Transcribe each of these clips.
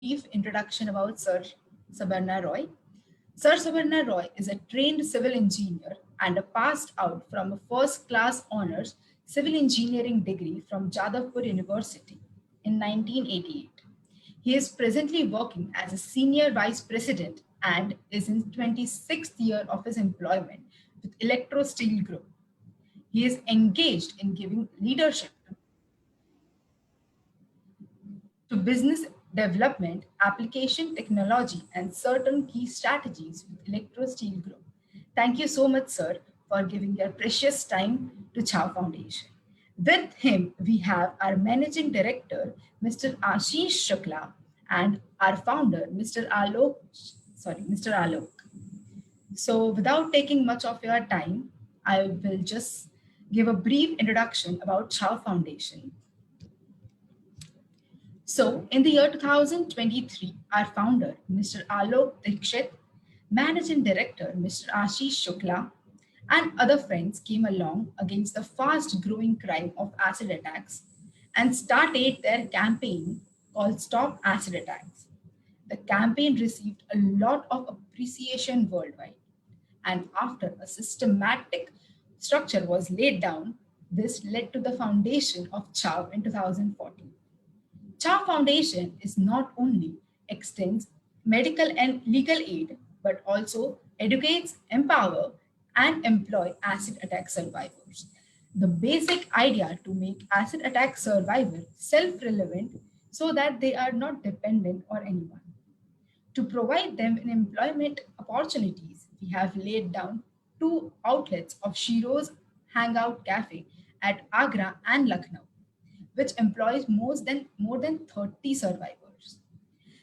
brief introduction about Sir Sabarna Roy. Sir Sabarna Roy is a trained civil engineer and a passed out from a first class honors civil engineering degree from Jadavpur University in 1988. He is presently working as a senior vice president and is in 26th year of his employment with Electro Steel Group. He is engaged in giving leadership to business development, application technology, and certain key strategies with Electro Steel Group. Thank you so much, sir, for giving your precious time to Chow Foundation. With him, we have our managing director, Mr. Ashish Shukla, and our founder, Mr. Alok. So, without taking much of your time, I will just give a brief introduction about Chow Foundation. So, in the year 2023, our founder, Mr. Alok Dikshit, managing director, Mr. Ashish Shukla, and other friends came along against the fast growing crime of acid attacks and started their campaign called Stop Acid Attacks. The campaign received a lot of appreciation worldwide, and after a systematic structure was laid down, this led to the foundation of CHOW in 2014. CHOW Foundation is not only extends medical and legal aid, but also educates, empower, and employ acid attack survivors. The basic idea to make acid attack survivors self-relevant so that they are not dependent on anyone. To provide them in employment opportunities, we have laid down two outlets of Shiro's Hangout Cafe at Agra and Lucknow, which employs more than 30 survivors.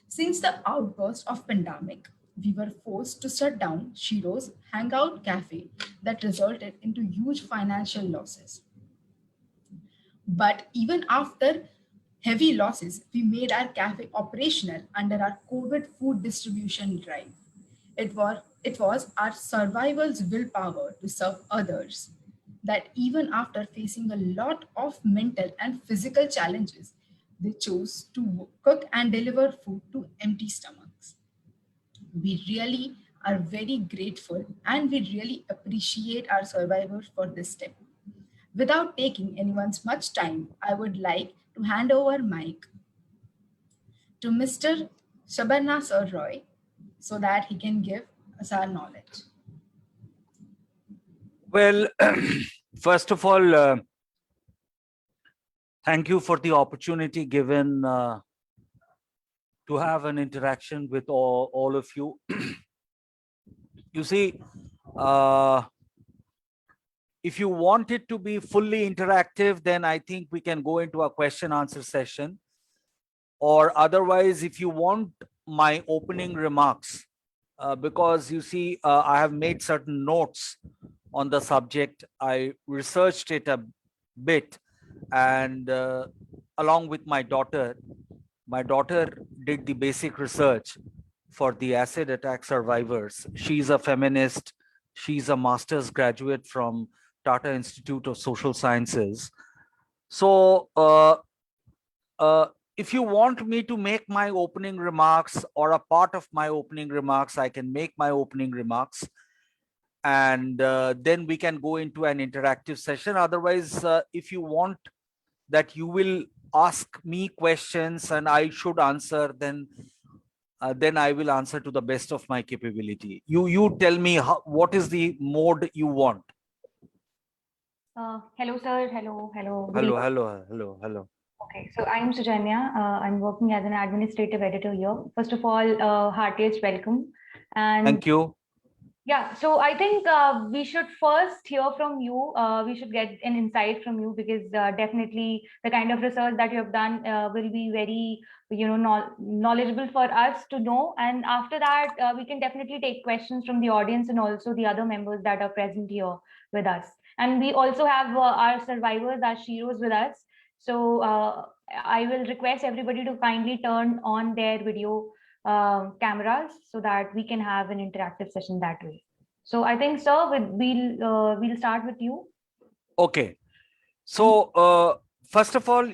Since the outburst of pandemic, we were forced to shut down Shiro's Hangout Cafe that resulted into huge financial losses. But even after heavy losses, we made our cafe operational under our COVID food distribution drive. It was our survival's willpower to serve others that even after facing a lot of mental and physical challenges, they chose to cook and deliver food to empty stomachs. We really are very grateful and we really appreciate our survivors for this step. Without taking anyone's much time, I would like to hand over mic to Mr. Shabarna Sir Roy so that he can give us our knowledge. Well, first of all, thank you for the opportunity given to have an interaction with all of you. You see, if you want it to be fully interactive, then I think we can go into a question answer session. Or otherwise, if you want my opening remarks, because you see, I have made certain notes on the subject. I researched it a bit, and along with my daughter did the basic research for the acid attack survivors. She's a feminist. She's a master's graduate from Tata Institute of Social Sciences. So if you want me to make my opening remarks or a part of my opening remarks, I can make my opening remarks. And then we can go into an interactive session. Otherwise, if you want that you will ask me questions and I should answer, then I will answer to the best of my capability. You tell me what is the mode you want. Hello, sir. Hello. Hello. Okay, so I'm Sujanya. I'm working as an administrative editor here. First of all, heartiest welcome. And thank you. Yeah, so I think we should first hear from you. We should get an insight from you because definitely the kind of research that you have done will be very, knowledgeable for us to know. And after that, we can definitely take questions from the audience and also the other members that are present here with us. And we also have our survivors, our Shiros with us. So I will request everybody to kindly turn on their video cameras so that we can have an interactive session that way. So I think, sir, we'll start with you. Okay. So first of all,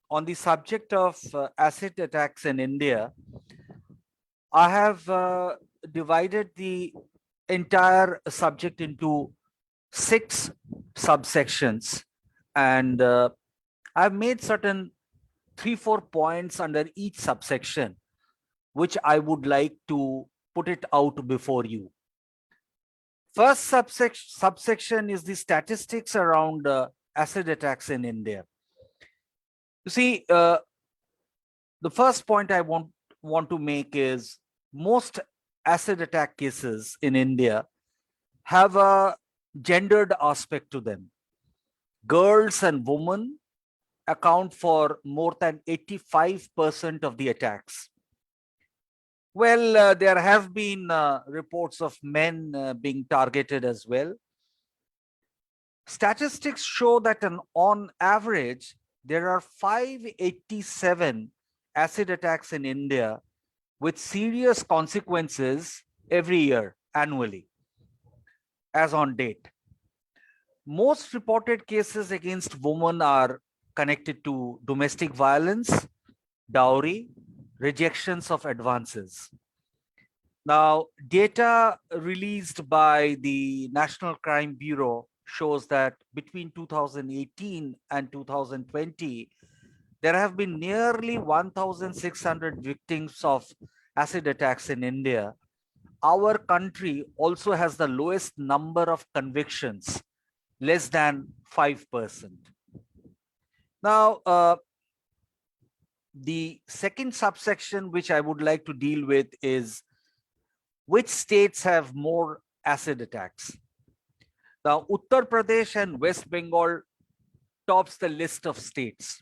on the subject of acid attacks in India, I have divided the entire subject into 6 subsections, and I've made certain 3-4 points under each subsection, which I would like to put it out before you. First subsection is the statistics around acid attacks in India. You see, the first point I want to make is most acid attack cases in India have a gendered aspect to them. Girls and women account for more than 85% of the attacks. Well, there have been reports of men being targeted as well. Statistics show that on average, there are 587 acid attacks in India with serious consequences every year, annually, as on date. Most reported cases against women are connected to domestic violence, dowry, rejections of advances. Now, data released by the National Crime Bureau shows that between 2018 and 2020, there have been nearly 1,600 victims of acid attacks in India. Our country also has the lowest number of convictions, less than 5%. Now, the second subsection which I would like to deal with is which states have more acid attacks. Now, Uttar Pradesh and West Bengal tops the list of states.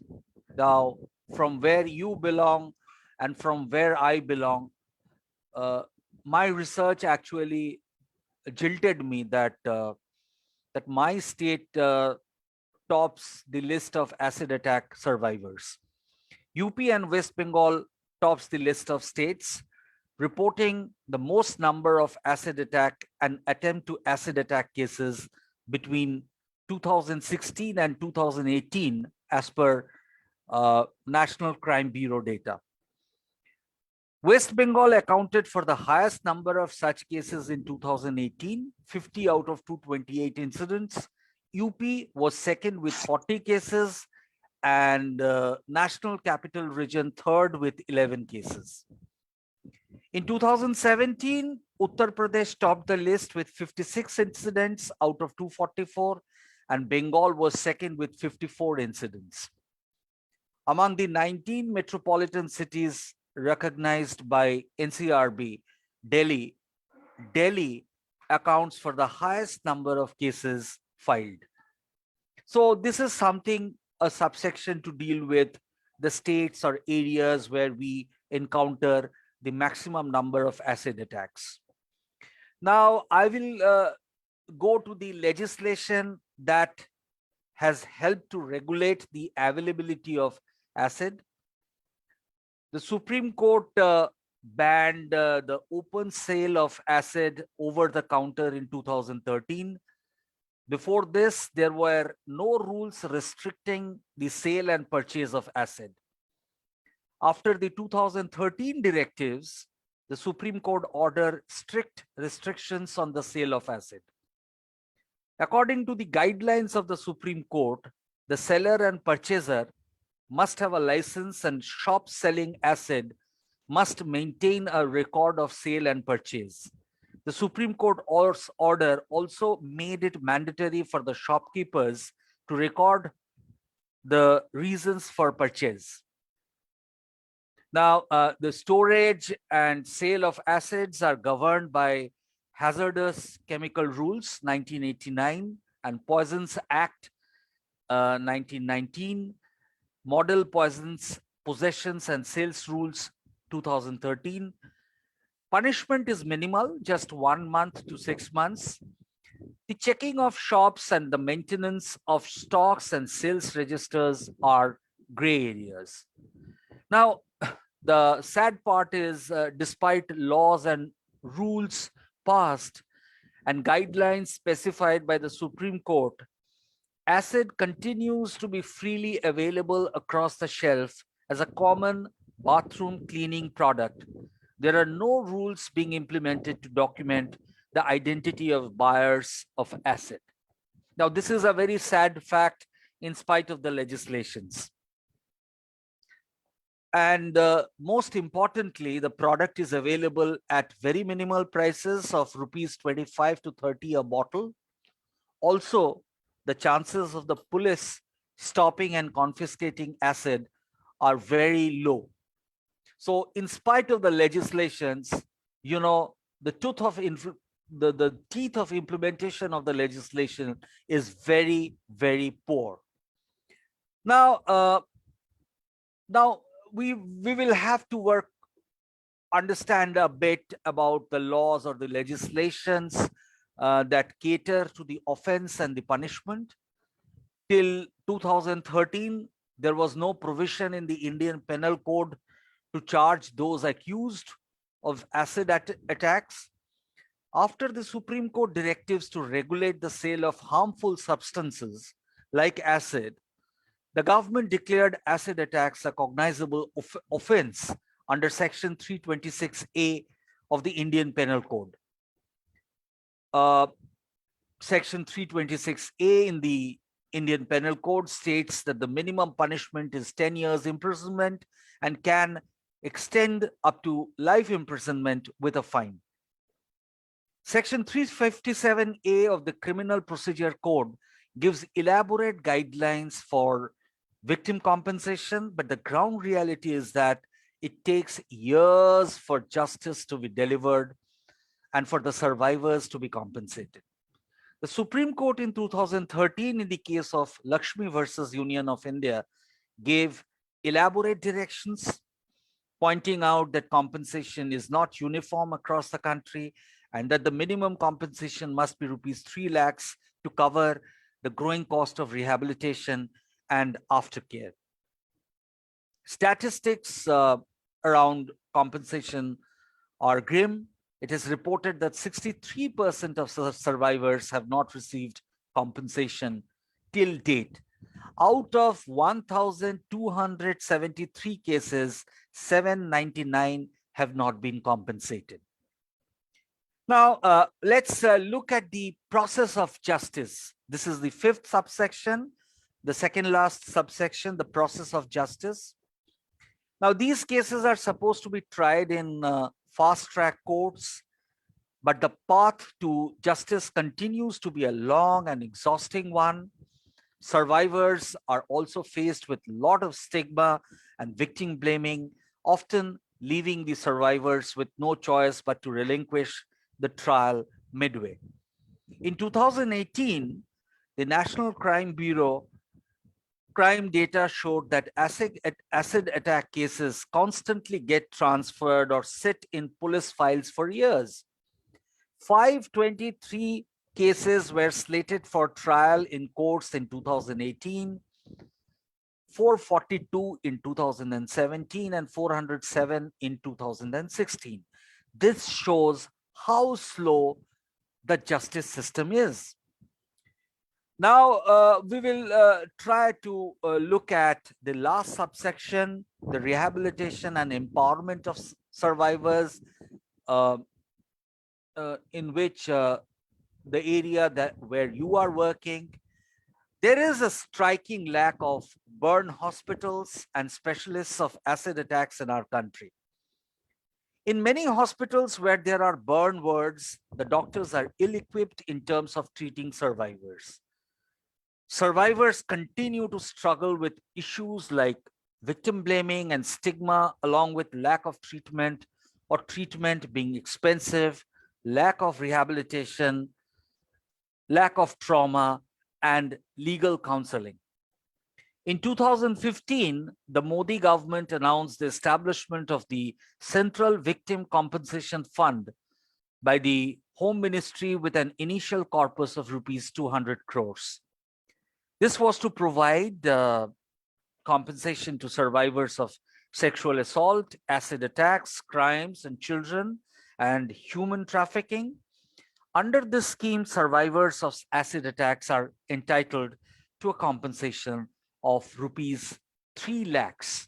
Now, from where you belong and from where I belong, my research actually jilted me that that my state tops the list of acid attack survivors. UP and West Bengal tops the list of states reporting the most number of acid attack and attempt to acid attack cases between 2016 and 2018 as per National Crime Bureau data. West Bengal accounted for the highest number of such cases in 2018, 50 out of 228 incidents. UP was second with 40 cases, and National Capital Region third with 11 cases. In 2017, Uttar Pradesh topped the list with 56 incidents out of 244, and Bengal was second with 54 incidents. Among the 19 metropolitan cities recognized by NCRB, Delhi accounts for the highest number of cases filed. So this is something, a subsection to deal with the states or areas where we encounter the maximum number of acid attacks. Now, I will go to the legislation that has helped to regulate the availability of acid. The Supreme Court banned the open sale of acid over the counter in 2013. Before this, there were no rules restricting the sale and purchase of acid. After the 2013 directives, the Supreme Court ordered strict restrictions on the sale of acid. According to the guidelines of the Supreme Court, the seller and purchaser must have a license, and shops selling acid must maintain a record of sale and purchase. The Supreme Court order also made it mandatory for the shopkeepers to record the reasons for purchase. Now, the storage and sale of acids are governed by Hazardous Chemical Rules 1989 and Poisons Act 1919, Model Poisons Possessions and Sales Rules 2013. Punishment is minimal, just 1 month to 6 months. The checking of shops and the maintenance of stocks and sales registers are gray areas. Now, the sad part is, despite laws and rules passed and guidelines specified by the Supreme Court, acid continues to be freely available across the shelf as a common bathroom cleaning product. There are no rules being implemented to document the identity of buyers of acid. Now, this is a very sad fact in spite of the legislations. And most importantly, the product is available at very minimal prices of rupees 25 to 30 a bottle. Also, the chances of the police stopping and confiscating acid are very low. So in spite of the legislations, you know, the teeth of implementation of the legislation is very, very poor. Now, we will have to understand a bit about the laws or the legislations that cater to the offense and the punishment. Till 2013, there was no provision in the Indian Penal Code to charge those accused of acid attacks. After the Supreme Court directives to regulate the sale of harmful substances like acid, the government declared acid attacks a cognizable offense under Section 326A of the Indian Penal Code. Section 326A in the Indian Penal Code states that the minimum punishment is 10 years imprisonment and can extend up to life imprisonment with a fine. Section 357A of the Criminal Procedure Code gives elaborate guidelines for victim compensation, but the ground reality is that it takes years for justice to be delivered and for the survivors to be compensated. The Supreme Court in 2013, in the case of Lakshmi versus Union of India, gave elaborate directions, pointing out that compensation is not uniform across the country and that the minimum compensation must be rupees 3 lakhs to cover the growing cost of rehabilitation and aftercare. Statistics around compensation are grim. It is reported that 63% of survivors have not received compensation till date. Out of 1,273 cases, 799 have not been compensated. Now, let's look at the process of justice. This is the 5th subsection, the second last subsection, the process of justice. Now, these cases are supposed to be tried in fast-track courts, but the path to justice continues to be a long and exhausting one. Survivors are also faced with a lot of stigma and victim blaming, often leaving the survivors with no choice but to relinquish the trial midway. In 2018, the National Crime Bureau crime data showed that acid attack cases constantly get transferred or sit in police files for years. 523 cases were slated for trial in courts in 2018, 442 in 2017, and 407 in 2016. This shows how slow the justice system is. Now, we will try to look at the last subsection, the rehabilitation and empowerment of survivors, in which the area where you are working. There is a striking lack of burn hospitals and specialists of acid attacks in our country. In many hospitals where there are burn wards, the doctors are ill-equipped in terms of treating survivors. Survivors continue to struggle with issues like victim blaming and stigma, along with lack of treatment or treatment being expensive, lack of rehabilitation, lack of trauma, and legal counseling. In 2015, the Modi government announced the establishment of the Central Victim Compensation Fund by the Home Ministry with an initial corpus of rupees 200 crores. This was to provide compensation to survivors of sexual assault, acid attacks, crimes, and children, and human trafficking. Under this scheme, survivors of acid attacks are entitled to a compensation of rupees 3 lakhs.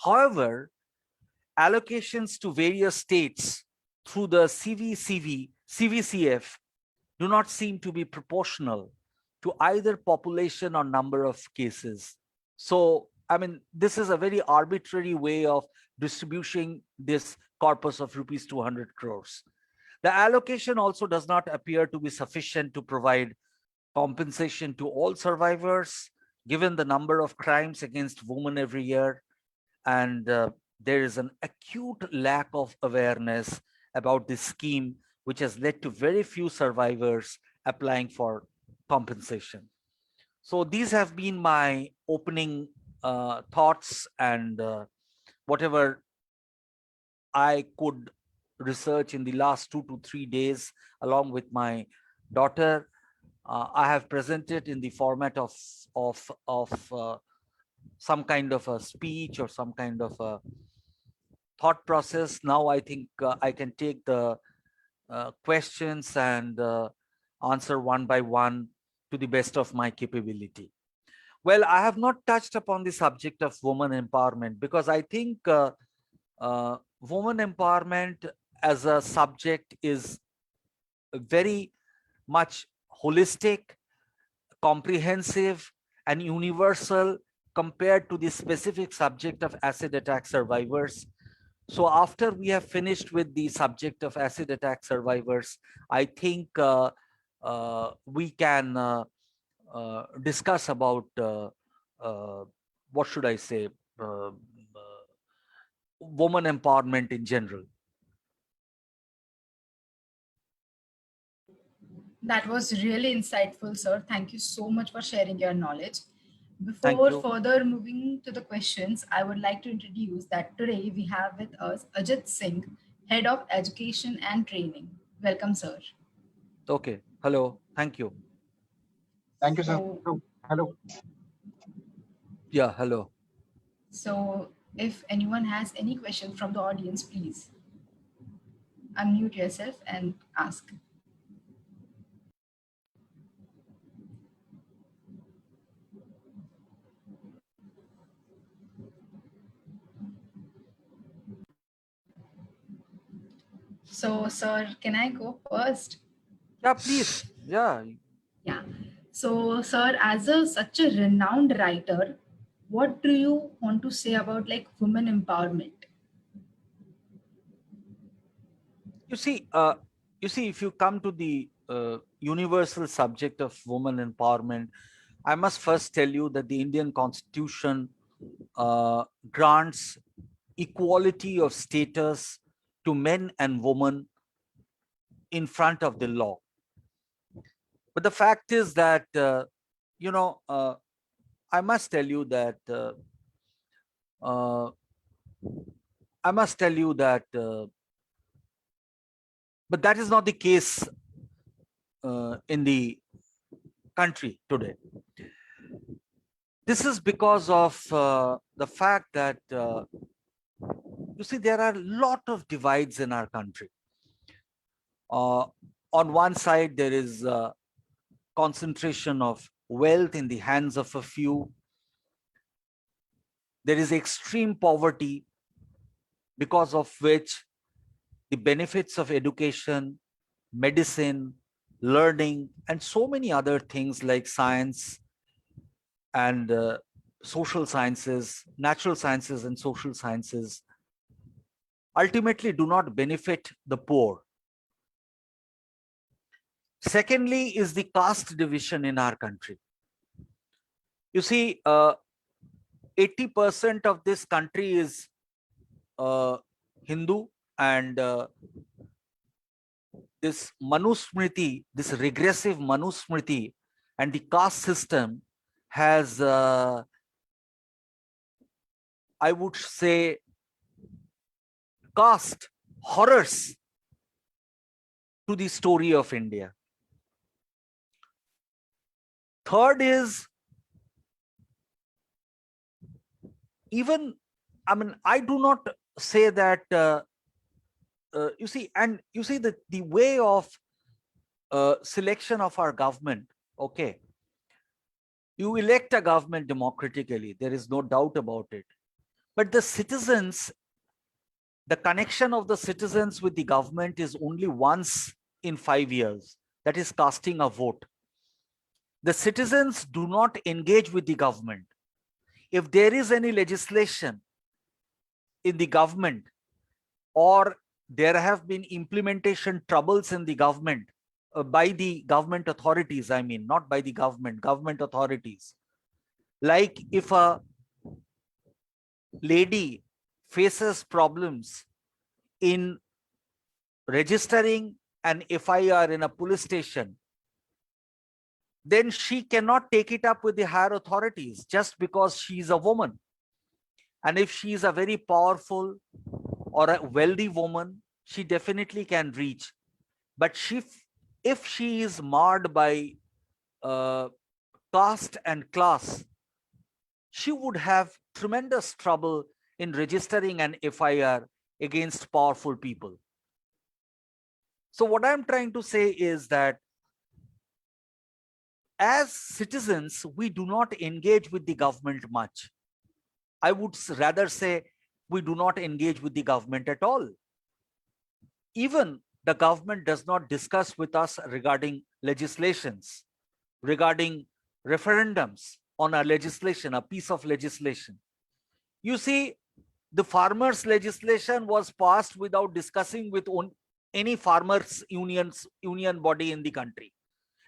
However, allocations to various states through the CVCF do not seem to be proportional to either population or number of cases. So, I mean, this is a very arbitrary way of distributing this corpus of rupees 200 crores. The allocation also does not appear to be sufficient to provide compensation to all survivors, given the number of crimes against women every year. And there is an acute lack of awareness about this scheme, which has led to very few survivors applying for compensation. So these have been my opening thoughts, and whatever I could research in the last 2 to 3 days, along with my daughter, I have presented in the format of some kind of a speech or some kind of a thought process. Now I think I can take the questions and answer one by one to the best of my capability. Well, I have not touched upon the subject of women empowerment because I think women empowerment as a subject is very much holistic, comprehensive, and universal compared to the specific subject of acid attack survivors. So after we have finished with the subject of acid attack survivors, I think we can discuss about what should I say, woman empowerment in general. That was really insightful, sir. Thank you so much for sharing your knowledge. Thank Before you. further moving to the questions, I would like to introduce that today we have with us Ajit Singh, Head of Education and Training. Welcome, sir. Okay. Hello. Thank you. Thank you, sir. So, Hello. Yeah. Hello. so if anyone has any question from the audience, please unmute yourself and ask. So, sir, can I go first? Yeah, please. Yeah. Yeah. So, sir, as such a renowned writer, what do you want to say about like women empowerment? You see, if you come to the universal subject of women empowerment, I must first tell you that the Indian Constitution grants equality of status to men and women in front of the law. But the fact is that, I must tell you that, but that is not the case in the country today. This is because of the fact that, you see, there are a lot of divides in our country. On one side, there is concentration of wealth in the hands of a few. There is extreme poverty, because of which the benefits of education, medicine, learning, and so many other things like science and social sciences, natural sciences and social sciences ultimately do not benefit the poor. Secondly is the caste division in our country. You see, 80% of this country is Hindu, and this Manusmriti, this regressive Manusmriti and the caste system has, I would say, cast horrors to the story of India. Third is, even, I mean, I do not say that, you see the way of selection of our government, okay, You elect a government democratically, there is no doubt about it. But the citizens, the connection of the citizens with the government is only once in 5 years. That is casting a vote. The citizens do not engage with the government. If there is any legislation in the government, or there have been implementation troubles in the government, by the government authorities, I mean, not by the government authorities. Like if a lady faces problems in registering an FIR in a police station, then she cannot take it up with the higher authorities just because she is a woman. And if she is a very powerful or a wealthy woman, she definitely can reach. But if she is marred by caste and class, she would have tremendous trouble in registering an FIR against powerful people. So what I'm trying to say is that as citizens, we do not engage with the government much. I would rather say we do not engage with the government at all. Even the government does not discuss with us regarding legislations, regarding referendums on a legislation, a piece of legislation. You see, the farmers' legislation was passed without discussing with any farmers' union body in the country.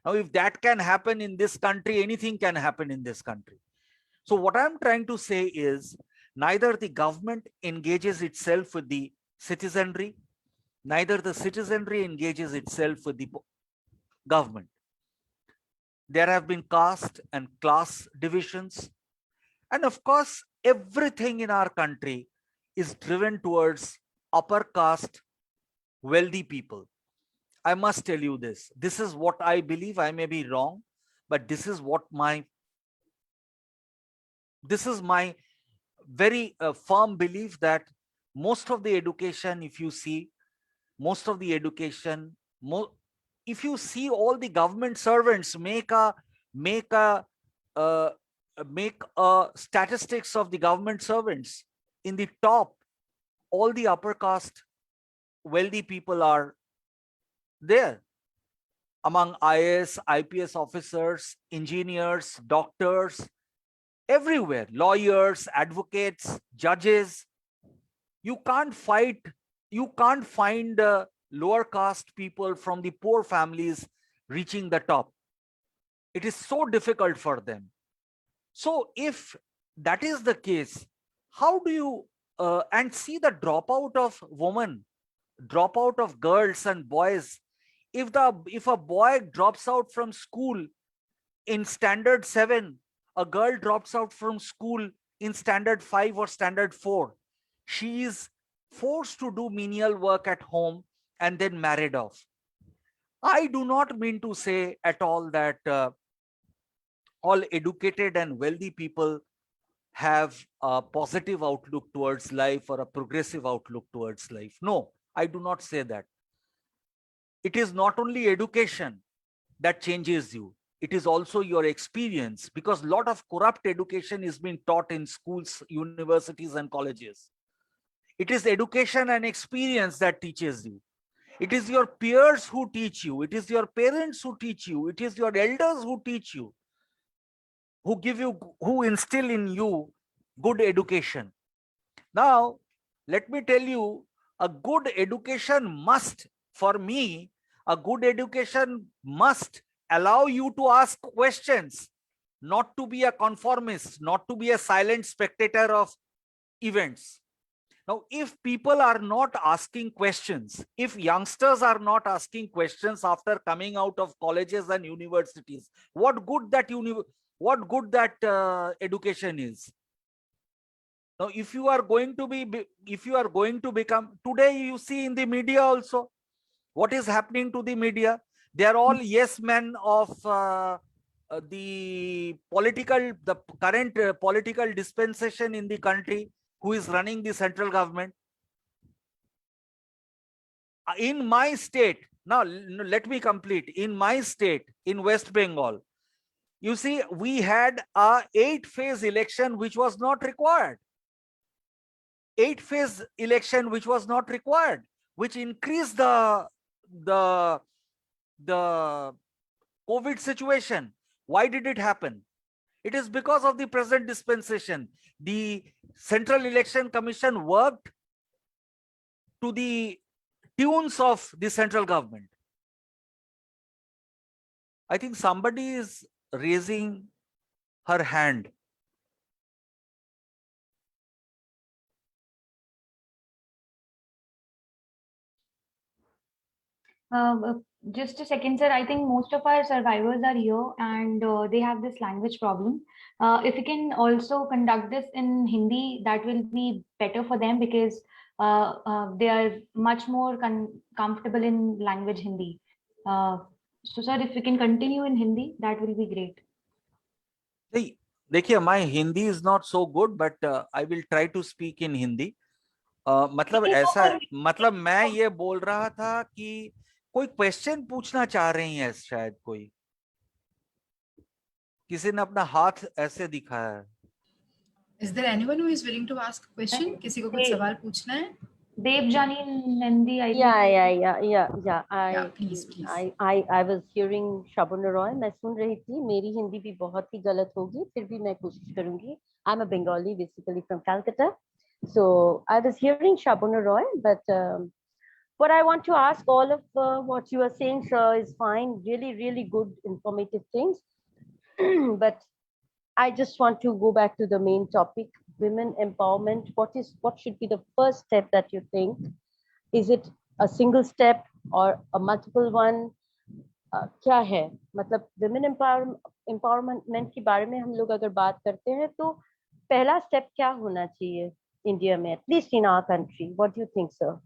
Now, if that can happen in this country, anything can happen in this country. So what I'm trying to say is neither the government engages itself with the citizenry, neither the citizenry engages itself with the government. There have been caste and class divisions. And of course, everything in our country is driven towards upper caste, wealthy people. I must tell you this. This is what I believe. I may be wrong, but this is my very firm belief, that most of the education, if you see, if you see all the government servants make a statistics of the government servants, in the top, all the upper caste wealthy people are there. Among IAS, IPS officers, engineers, doctors, everywhere, lawyers, advocates, judges. You can't find lower caste people from the poor families reaching the top. It is so difficult for them. So if that is the case, how do you and see the dropout of women, dropout of girls and boys? If a boy drops out from school in standard 7, a girl drops out from school in standard 5 or standard 4, she is forced to do menial work at home and then married off. I do not mean to say at all that all educated and wealthy people have a positive outlook towards life or a progressive outlook towards life. No, I do not say that. It is not only education that changes you, it is also your experience, because a lot of corrupt education is being taught in schools, universities, and colleges. It is education and experience that teaches you. It is your peers who teach you. It is your parents who teach you. It is your elders who teach you, who instill in you good education. Now, let me tell you, a good education must, for me, a good education must allow you to ask questions, not to be a conformist, not to be a silent spectator of events. Now, if people are not asking questions, if youngsters are not asking questions after coming out of colleges and universities, what good that education is? Now, if you are going to become, today you see in the media also, what is happening to the media? They are all yes men of the current political dispensation in the country, who is running the central government. In my state, now let me complete. In my state, in West Bengal, You see, we had a 8-phase election which was not required. 8-phase election which was not required, which increased the COVID situation. Why did it happen? It is because of the present dispensation. The Central Election Commission worked to the tunes of the central government. I think somebody is raising her hand. Uh, just a second, sir. I think most of our survivors are here and they have this language problem. If we can also conduct this in Hindi, that will be better for them because they are much more comfortable in language Hindi. So, sir, if we can continue in Hindi, that will be great. देखिए, my Hindi is not so good, but I will try to speak in Hindi. मतलब ऐसा, मतलब मैं ये बोल रहा था कि कोई क्वेश्चन पूछना चाह रही है शायद, कोई किसी ने अपना हाथ ऐसे दिखाया है. Is there anyone who is willing to ask a question? किसी को कुछ सवाल पूछना है? Devjani in Hindi, I think. Yeah, please. I was hearing Shabana Roy. मैं सुन रही थी. मेरी हिंदी भी बहुत ही गलत होगी, फिर भी मैं कोशिश करूंगी. I'm a Bengali, basically from Calcutta. So I was hearing Shabana Roy, but what I want to ask, all of what you are saying, sir, is fine. Really, really good, informative things. But I just want to go back to the main topic, women empowerment. What should be the first step that you think? Is it a single step or a multiple one? क्या है मतलब women empowerment के बारे में हम लोग अगर बात करते हैं तो पहला step क्या होना चाहिए इंडिया में, at least in our country? What do you think, sir?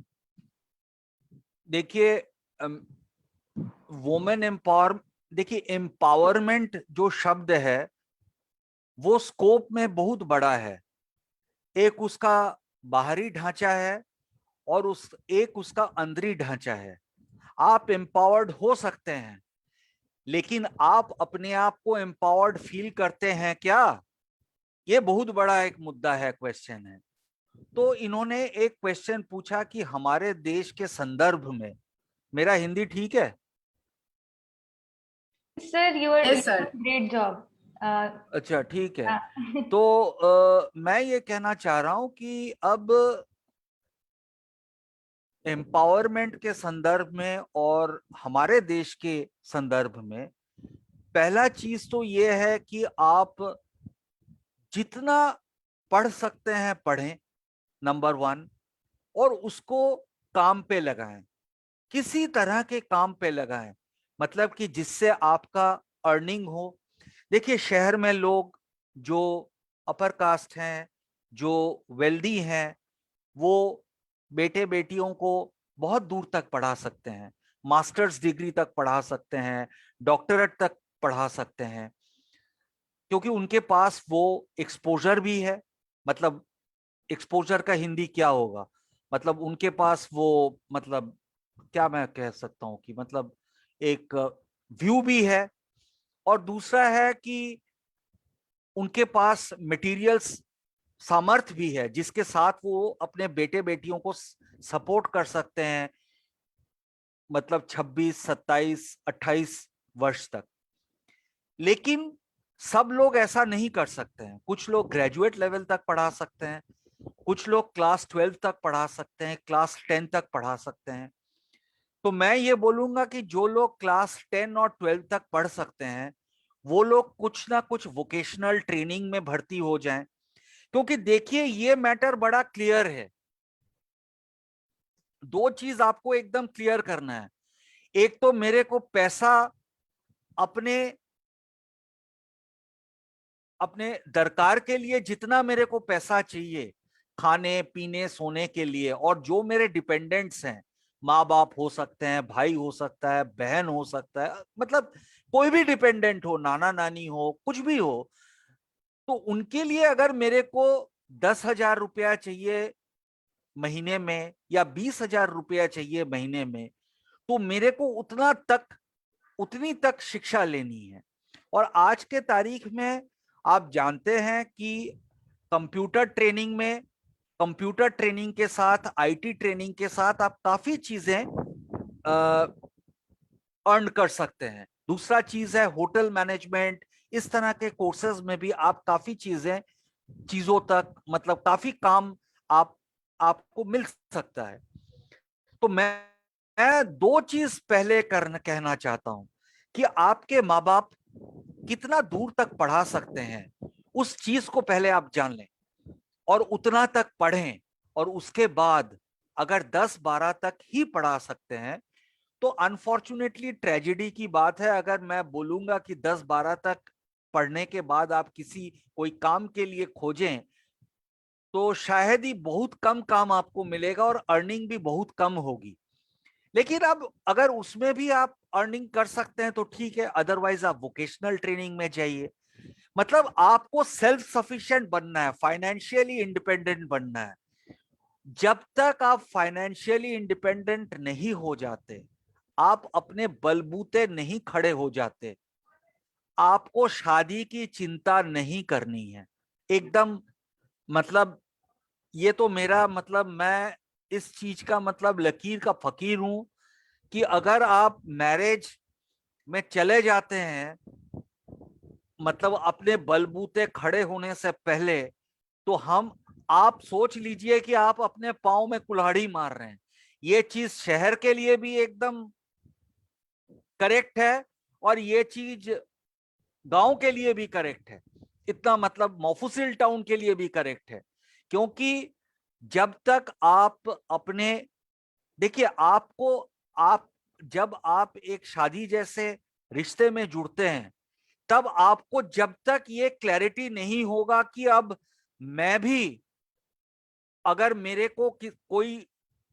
देखिए, वुमेन एम्पावर, देखिए एम्पावरमेंट जो शब्द है वो स्कोप में बहुत बड़ा है. एक उसका बाहरी ढांचा है और एक उसका अंदरी ढांचा है. आप एम्पावर्ड हो सकते हैं, लेकिन आप अपने आप को एम्पावर्ड फील करते हैं क्या? ये बहुत बड़ा एक मुद्दा है, क्वेश्चन है. तो इन्होंने एक क्वेश्चन पूछा कि हमारे देश के संदर्भ में, मेरा हिंदी ठीक है? Sir, you are Yes, sir. great job. अच्छा, ठीक है. तो मैं ये कहना चाह रहा हूं कि अब एम्पावरमेंट के संदर्भ में और हमारे देश के संदर्भ में पहला चीज तो ये है कि आप जितना पढ़ सकते हैं पढ़ें, नंबर 1, और उसको काम पे लगाएं, किसी तरह के काम पे लगाएं, मतलब कि जिससे आपका अर्निंग हो. देखिए, शहर में लोग जो अपर कास्ट हैं, जो वेल्दी हैं, वो बेटे बेटियों को बहुत दूर तक पढ़ा सकते हैं, मास्टर्स डिग्री तक पढ़ा सकते हैं, डॉक्टरेट तक पढ़ा सकते हैं, क्योंकि उनके पास वो एक्सपोजर भी है. मतलब एक्सपोजर का हिंदी क्या होगा, मतलब उनके पास वो, मतलब क्या मैं कह सकता हूं कि मतलब एक व्यू भी है, और दूसरा है कि उनके पास मटेरियल्स, सामर्थ्य भी है जिसके साथ वो अपने बेटे बेटियों को सपोर्ट कर सकते हैं, मतलब 26, 27, 28 वर्ष तक. लेकिन सब लोग ऐसा नहीं कर सकते हैं. कुछ लोग ग्रेजुएट लेवल तक पढ़ा सकते हैं, कुछ लोग क्लास 12 तक पढ़ा सकते हैं, क्लास 10 तक पढ़ा सकते हैं. तो मैं ये बोलूंगा कि जो लोग क्लास 10 और 12 तक पढ़ सकते हैं वो लोग कुछ ना कुछ वोकेशनल ट्रेनिंग में भर्ती हो जाएं, क्योंकि देखिए ये मैटर बड़ा क्लियर है. 2 चीज आपको एकदम क्लियर करना है. एक तो मेरे को पैसा अपने दरकार के लिए, जितना मेरे को पैसा चाहिए खाने पीने सोने के लिए, और जो मेरे डिपेंडेंट्स हैं, माँ बाप हो सकते हैं, भाई हो सकता है, बहन हो सकता है, मतलब कोई भी डिपेंडेंट हो, नाना नानी हो, कुछ भी हो, तो उनके लिए अगर मेरे को 10,000 रुपया चाहिए महीने में या 20,000 रुपया चाहिए महीने में, तो मेरे को उतनी तक शिक्षा लेनी है. और आज के तारीख में आप जानते हैं कि कंप्यूटर ट्रेनिंग में, कंप्यूटर ट्रेनिंग के साथ, आईटी ट्रेनिंग के साथ आप काफी चीजें अर्न कर सकते हैं। दूसरा चीज है होटल मैनेजमेंट, इस तरह के कोर्सेज में भी आप काफी चीजों तक मतलब काफी काम आपको मिल सकता है। तो मैं दो चीज पहले कहना चाहता हूं कि आपके माँ बाप कितना दूर तक पढ़ा सकते हैं, उस चीज को पहले आप जान लें और उतना तक पढ़ें। और उसके बाद अगर 10-12 तक ही पढ़ा सकते हैं तो अनफॉर्चुनेटली ट्रेजेडी की बात है, अगर मैं बोलूंगा कि 10-12 तक पढ़ने के बाद आप कोई काम के लिए खोजें तो शायद ही बहुत कम काम आपको मिलेगा और अर्निंग भी बहुत कम होगी। लेकिन अब अगर उसमें भी आप अर्निंग कर सकते हैं तो ठीक है, अदरवाइज आप वोकेशनल ट्रेनिंग में जाइए। मतलब आपको सेल्फ सफिशिएंट बनना है, फाइनेंशियली इंडिपेंडेंट बनना है। जब तक आप फाइनेंशियली इंडिपेंडेंट नहीं हो जाते, आप अपने बलबूते नहीं खड़े हो जाते, आपको शादी की चिंता नहीं करनी है एकदम। मतलब ये तो मेरा मतलब, मैं इस चीज का मतलब लकीर का फकीर हूं कि अगर आप मैरिज में चले जाते हैं मतलब अपने बलबूते खड़े होने से पहले, तो आप सोच लीजिए कि आप अपने पाँव में कुल्हाड़ी मार रहे हैं। ये चीज शहर के लिए भी एकदम करेक्ट है और ये चीज गांव के लिए भी करेक्ट है, इतना मतलब मोफुसिल टाउन के लिए भी करेक्ट है। क्योंकि जब तक आप अपने, देखिए आप जब आप एक शादी जैसे रिश्ते में जुड़ते हैं तब आपको जब तक ये क्लैरिटी नहीं होगा कि अब मैं भी, अगर मेरे को कोई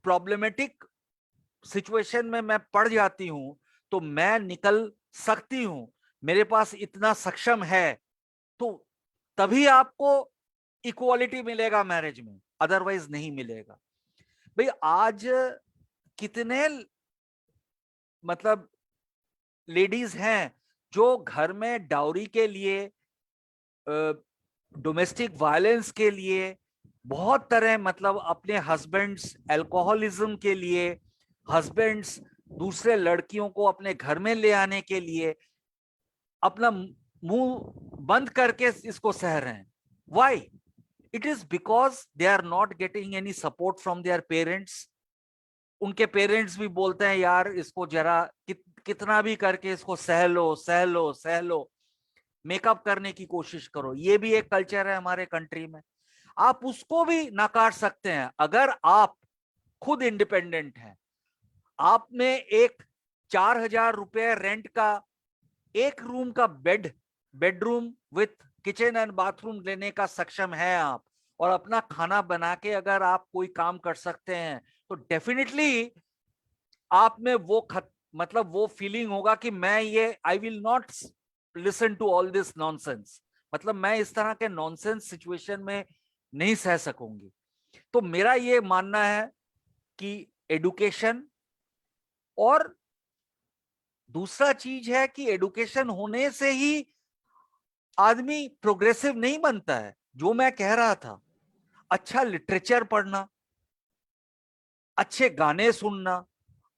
प्रॉब्लमेटिक सिचुएशन में मैं पड़ जाती हूं तो मैं निकल सकती हूं, मेरे पास इतना सक्षम है, तो तभी आपको इक्वालिटी मिलेगा मैरिज में, अदरवाइज नहीं मिलेगा। भाई आज कितने मतलब लेडीज हैं जो घर में डाउरी के लिए, डोमेस्टिक वायलेंस के लिए, बहुत तरह मतलब अपने हस्बैंड्स अल्कोहलिज्म के लिए, हस्बैंड्स दूसरे लड़कियों को अपने घर में ले आने के लिए अपना मुंह बंद करके इसको सह रहे हैं। Why? It is because they are not getting any support from their parents. उनके पेरेंट्स भी बोलते हैं यार इसको जरा कितना भी करके इसको सह लो सह लो सह लो, मेकअप करने की कोशिश करो। ये भी एक कल्चर है हमारे कंट्री में, आप उसको भी नकार सकते हैं। अगर आप खुद इंडिपेंडेंट हैं, आप में एक 4,000 रुपए रेंट का एक रूम का bedroom with kitchen and bathroom लेने का सक्षम है आप, और अपना खाना बना के अगर आप कोई काम कर सकते हैं तो डेफिनेटली आप में मतलब वो फीलिंग होगा कि मैं ये I will not listen to all this nonsense, मतलब मैं इस तरह के नॉनसेंस सिचुएशन में नहीं सह सकूंगी। तो मेरा ये मानना है कि एडुकेशन, और दूसरा चीज है कि एडुकेशन होने से ही आदमी प्रोग्रेसिव नहीं बनता है। जो मैं कह रहा था, अच्छा लिटरेचर पढ़ना, अच्छे गाने सुनना,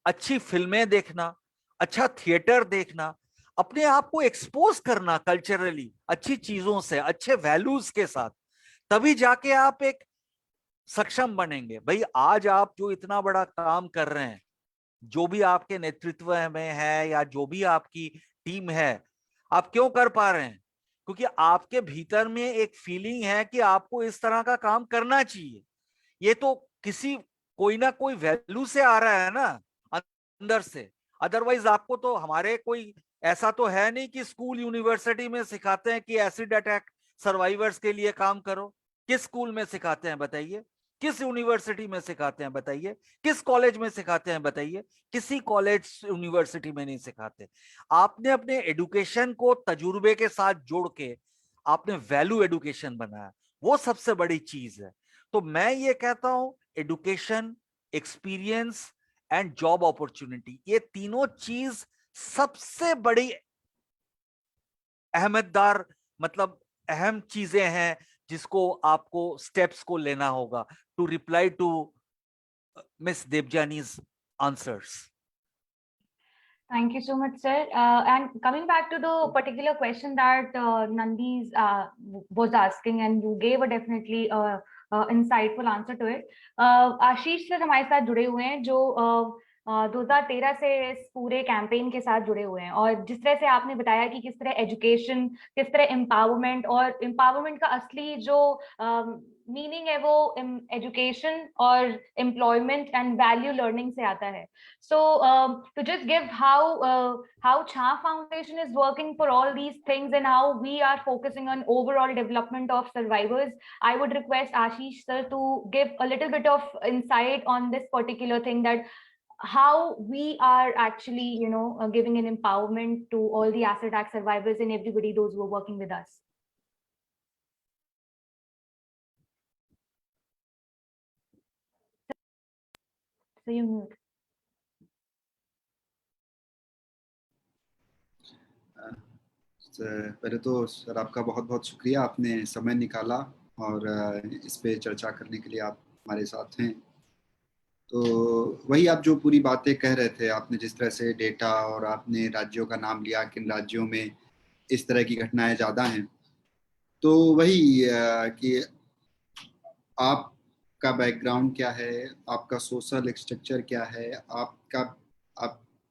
अच्छी फिल्में देखना, अच्छा थिएटर देखना, अपने आप को एक्सपोज करना कल्चरली अच्छी चीजों से, अच्छे वैल्यूज के साथ, तभी जाके आप एक सक्षम बनेंगे। भाई आज आप जो इतना बड़ा काम कर रहे हैं, जो भी आपके नेतृत्व में है या जो भी आपकी टीम है, आप क्यों कर पा रहे हैं? क्योंकि आपके भीतर में एक फीलिंग है कि आपको इस तरह का काम करना चाहिए। ये तो कोई ना कोई वैल्यू से आ रहा है ना, अंदर से। अदरवाइज आपको तो हमारे कोई ऐसा तो है नहीं कि स्कूल यूनिवर्सिटी में सिखाते हैं कि एसिड अटैक सर्वाइवर्स के लिए काम करो। किस स्कूल में सिखाते हैं बताइए? किस यूनिवर्सिटी में सिखाते हैं बताइए? किस कॉलेज में सिखाते हैं बताइए? किसी कॉलेज यूनिवर्सिटी में नहीं सिखाते। आपने अपने एडुकेशन को तजुर्बे के साथ जोड़ के आपने वैल्यू एडुकेशन बनाया, वो सबसे बड़ी चीज है। तो मैं ये कहता हूं education, experience and job opportunity, ये तीनों चीज सबसे बड़ी अहमदार मतलब अहम चीजें हैं जिसको आपको स्टेप्स को लेना होगा to reply to miss Devjani's answers? Thank you so much, sir. And coming back to the particular question that Nandi's was asking, and you gave a definitely insightful answer to it. Ashish sir हमारे साथ जुड़े हुए हैं जो 2013 से इस पूरे campaign के साथ जुड़े हुए हैं, और जिस तरह से आपने बताया कि किस तरह एजुकेशन, किस तरह एम्पावरमेंट, और एम्पावरमेंट का असली जो मीनिंग है वो एजुकेशन और एम्प्लॉयमेंट एंड वैल्यू लर्निंग से आता है. So to just give how Cha Foundation is working for all these things and how we are focusing on overall development of survivors, I would request Ashish sir to give a little bit of insight on this particular thing, that how we are actually, giving an empowerment to all the asset attack survivors and everybody, those who are working with us. So you mute. पहले तो sir आपका बहुत बहुत शुक्रिया, आपने समय निकाला और इस पे चर्चा करने के लिए आप हमारे साथ हैं. तो वही आप जो पूरी बातें कह रहे थे, आपने जिस तरह से डेटा और आपने राज्यों का नाम लिया, किन राज्यों में इस तरह की घटनाएं ज़्यादा हैं, तो वही कि आपका बैकग्राउंड क्या है, आपका सोशल स्ट्रक्चर क्या है, आप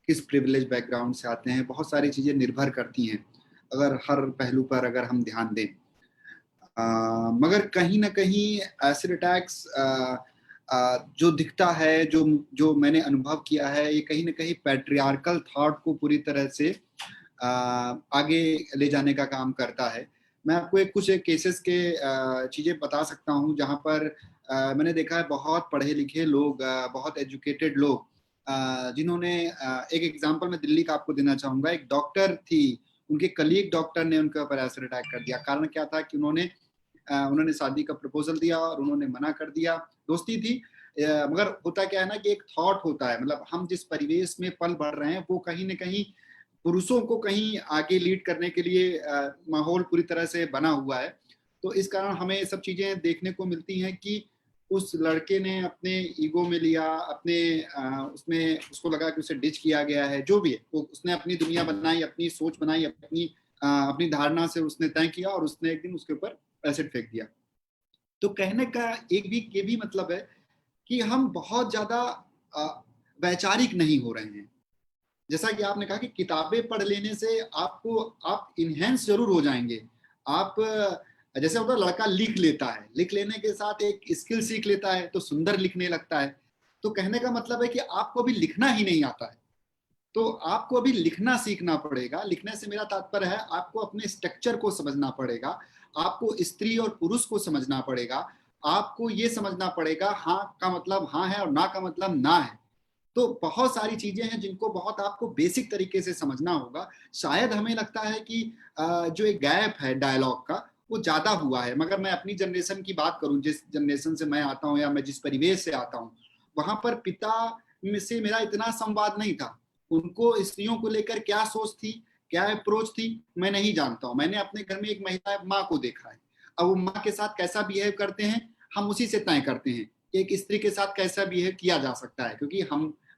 किस प्रिविलेज बैकग्राउंड से आते हैं, बहुत सारी चीज़ें निर्भर करती हैं अगर हर पहलू पर अगर हम ध्यान दें. मगर कहीं ना कहीं एसिड अटैक्स जो दिखता है, जो मैंने अनुभव किया है, ये कहीं ना कहीं पैट्रियार्कल थॉट को पूरी तरह से आगे ले जाने का काम करता है. मैं आपको कुछ केसेस के चीज़ें बता सकता हूँ जहाँ पर मैंने देखा है बहुत पढ़े लिखे लोग, बहुत एजुकेटेड लोग, जिन्होंने एक एग्जांपल मैं दिल्ली का आपको देना चाहूँगा. एक डॉक्टर थी, उनके कलीग डॉक्टर ने उनके ऊपर एसिड अटैक कर दिया. कारण क्या था कि उन्होंने शादी का प्रपोजल दिया और उन्होंने मना कर दिया. दोस्ती थी, मगर होता क्या है ना कि एक थॉट होता है, मतलब हम जिस परिवेश में पल बढ़ रहे हैं वो कहीं ना कहीं पुरुषों को कहीं आगे लीड करने के लिए माहौल पूरी तरह से बना हुआ है. तो इस कारण हमें ये सब चीजें देखने को मिलती हैं कि उस लड़के ने अपने ईगो में लिया, अपने उसमें उसको लगा कि उसे डिच किया गया है, जो भी है वो उसने अपनी दुनिया बनाई, अपनी सोच बनाई, अपनी धारणा से उसने तय किया और उसने एक दिन उसके ऊपर एसिड फेंक दिया. तो कहने का ये भी मतलब है कि हम बहुत ज्यादा वैचारिक नहीं हो रहे हैं. जैसा कि आपने कहा कि किताबें पढ़ लेने से आप इनहेंस जरूर हो जाएंगे. आप जैसे होता लड़का लिख लेता है, लिख लेने के साथ एक स्किल सीख लेता है तो सुंदर लिखने लगता है. तो कहने का मतलब है कि आपको अभी लिखना ही नहीं आता है, तो आपको अभी लिखना सीखना पड़ेगा. लिखने से मेरा तात्पर्य है आपको अपने स्ट्रक्चर को समझना पड़ेगा, आपको स्त्री और पुरुष को समझना पड़ेगा, आपको ये समझना पड़ेगा हाँ का मतलब हाँ है और ना का मतलब ना है. तो बहुत सारी चीजें हैं जिनको बहुत आपको बेसिक तरीके से समझना होगा. शायद हमें लगता है कि जो एक गैप है डायलॉग का वो ज्यादा हुआ है, मगर मैं अपनी जनरेशन की बात करूं, जिस जनरेशन से मैं आता हूं या मैं जिस परिवेश से आता हूं, वहां पर पिता से मेरा इतना संवाद नहीं था. उनको स्त्रियों को लेकर क्या सोच थी, क्या अप्रोच थी, मैं नहीं जानता हूं. मैंने अपने घर में एक महिला माँ को देखा है. अब वो माँ के साथ कैसा बिहेव करते हैं हम उसी से तय करते हैं कि एक स्त्री के साथ कैसा बिहेव किया जा सकता है, क्योंकि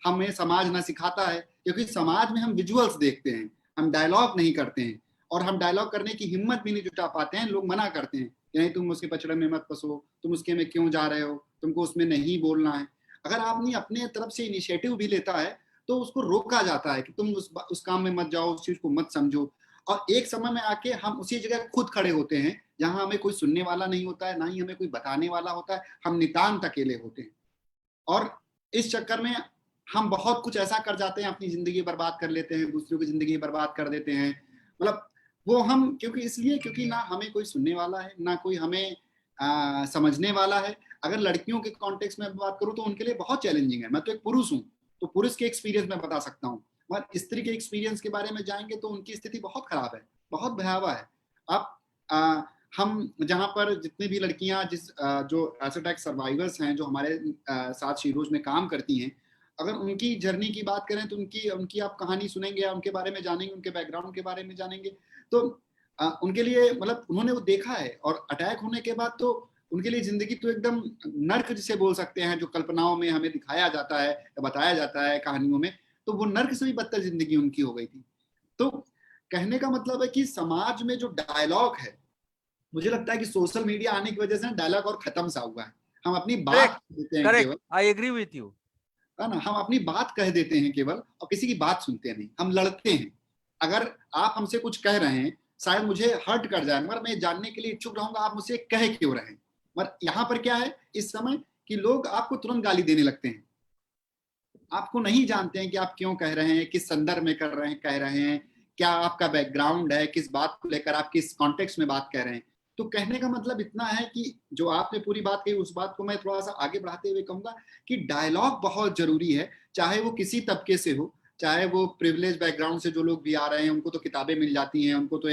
हमें समाज ना सिखाता है, क्योंकि समाज में हम विजुअल्स देखते हैं, हम डायलॉग नहीं करते हैं, और हम डायलॉग करने की हिम्मत भी नहीं जुटा पाते हैं. लोग मना करते हैं कि नहीं तुम उसके पचड़े में मत फंसो, तुम उसके में क्यों जा रहे हो, तुमको उसमें नहीं बोलना है. अगर आपने अपने तरफ से इनिशिएटिव भी लेता है तो उसको रोका जाता है कि तुम उस काम में मत जाओ, उस चीज को मत समझो. और एक समय में आके हम उसी जगह खुद खड़े होते हैं जहां हमें कोई सुनने वाला नहीं होता है, ना ही हमें कोई बताने वाला होता है. हम नितांत अकेले होते हैं और इस चक्कर में हम बहुत कुछ ऐसा कर जाते हैं, अपनी जिंदगी बर्बाद कर लेते हैं, दूसरों की जिंदगी बर्बाद कर देते हैं. मतलब वो हम क्योंकि ना हमें कोई सुनने वाला है, ना कोई हमें समझने वाला है. अगर लड़कियों के कॉन्टेक्स्ट में बात करूं तो उनके लिए बहुत चैलेंजिंग है. मैं तो एक पुरुष हूं तो पुरुष के एक्सपीरियंस में बता सकता हूँ, मगर स्त्री के एक्सपीरियंस के बारे में जाएंगे तो उनकी स्थिति बहुत खराब है, बहुत भयावह है. अब हम जहाँ पर जितनी भी लड़कियां जो एसिड अटैक सर्वाइवर्स हैं जो हमारे साथ शीरोज में काम करती हैं, अगर उनकी जर्नी की बात करें तो उनकी आप कहानी सुनेंगे या उनके बारे में जानेंगे, उनके बैकग्राउंड के बारे में जानेंगे, तो उनके लिए मतलब उन्होंने वो देखा है, और अटैक होने के बाद तो उनके लिए जिंदगी तो एकदम नर्क जिसे बोल सकते हैं, जो कल्पनाओं में हमें दिखाया जाता है या बताया जाता है कहानियों में, तो वो नर्क से भी बदतर जिंदगी उनकी हो गई थी। तो कहने का मतलब है कि समाज में जो डायलॉग है, मुझे लगता है कि सोशल मीडिया आने की वजह से डायलॉग और खत्म सा हुआ है। हम अपनी बात कह देते हैं केवल, correct, I agree with you, है ना, हम अपनी बात कह देते हैं केवल, और किसी की बात सुनते नहीं, हम लड़ते हैं। अगर आप हमसे कुछ कह रहे हैं, शायद मुझे हर्ट कर जाए, मगर मैं जानने के लिए इच्छुक रहूंगा आप मुझसे कह क्यों रहे हैं। मगर यहाँ पर क्या है इस समय कि लोग आपको तुरंत गाली देने लगते हैं, आपको नहीं जानते हैं कि आप क्यों कह रहे हैं, किस संदर्भ में कर रहे हैं, कह रहे हैं, क्या आपका बैकग्राउंड है, किस बात को लेकर आप किस कॉन्टेक्स्ट में बात कह रहे हैं। तो कहने का मतलब इतना है कि जो आपने पूरी बात कही, उस बात को मैं थोड़ा सा आगे बढ़ाते हुए कहूंगा कि डायलॉग बहुत जरूरी है, चाहे वो किसी तबके से हो, चाहे वो प्रिविलेज बैकग्राउंड से जो लोग भी आ रहे हैं, उनको तो किताबें मिल जाती हैं, उनको तो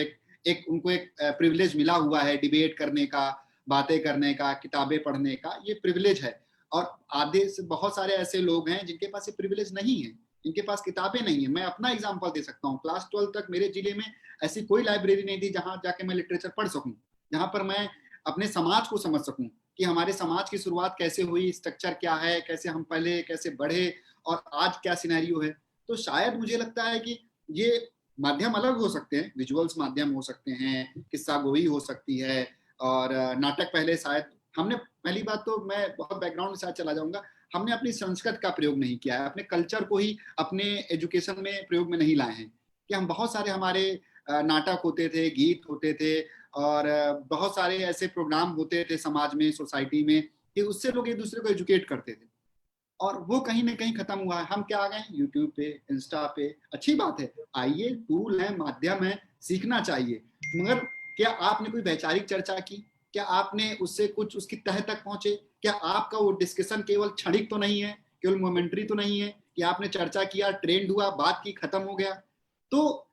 उनको एक प्रिविलेज मिला हुआ है डिबेट करने का, बातें करने का, किताबें पढ़ने का, ये प्रिविलेज है। और आधे से बहुत सारे ऐसे लोग हैं जिनके पास ये प्रिविलेज नहीं है, इनके पास किताबें नहीं है। मैं अपना एग्जांपल दे सकता हूँ, क्लास 12 तक मेरे जिले में ऐसी कोई लाइब्रेरी नहीं थी जहां जाके मैं लिटरेचर पढ़ सकूं, जहां पर मैं अपने समाज को समझ सकूं कि हमारे समाज की शुरुआत कैसे हुई, स्ट्रक्चर क्या है, कैसे हम पहले कैसे बढ़े, और आज क्या सिनेरियो है। तो शायद मुझे लगता है कि ये माध्यम अलग हो सकते हैं, विजुअल्स माध्यम हो सकते हैं, किस्सा गोई हो सकती है, और नाटक पहले शायद हमने, पहली बात तो मैं बहुत बैकग्राउंड के साथ चला जाऊंगा, हमने अपनी संस्कृत का प्रयोग नहीं किया है, अपने कल्चर को ही अपने एजुकेशन में प्रयोग में नहीं लाए हैं। कि हम बहुत सारे हमारे नाटक होते थे, गीत होते थे, और बहुत सारे ऐसे प्रोग्राम होते थे समाज में, सोसाइटी में, कि उससे लोग एक दूसरे को एजुकेट करते थे, और वो कहीं ना कहीं खत्म हुआ है। हम क्या आ गए यूट्यूब पे, इंस्टा पे, अच्छी बात है, आइए, टूल है, माध्यम है, सीखना चाहिए, मगर क्या आपने कोई वैचारिक चर्चा की, क्या आपने उससे कुछ उसकी तह तक पहुंचे, क्या आपका वो डिस्कशन केवल क्षणिक तो नहीं है, केवल मोमेंट्री तो नहीं है कि आपने चर्चा किया, ट्रेंड हुआ, बात की, खत्म हो गया। तो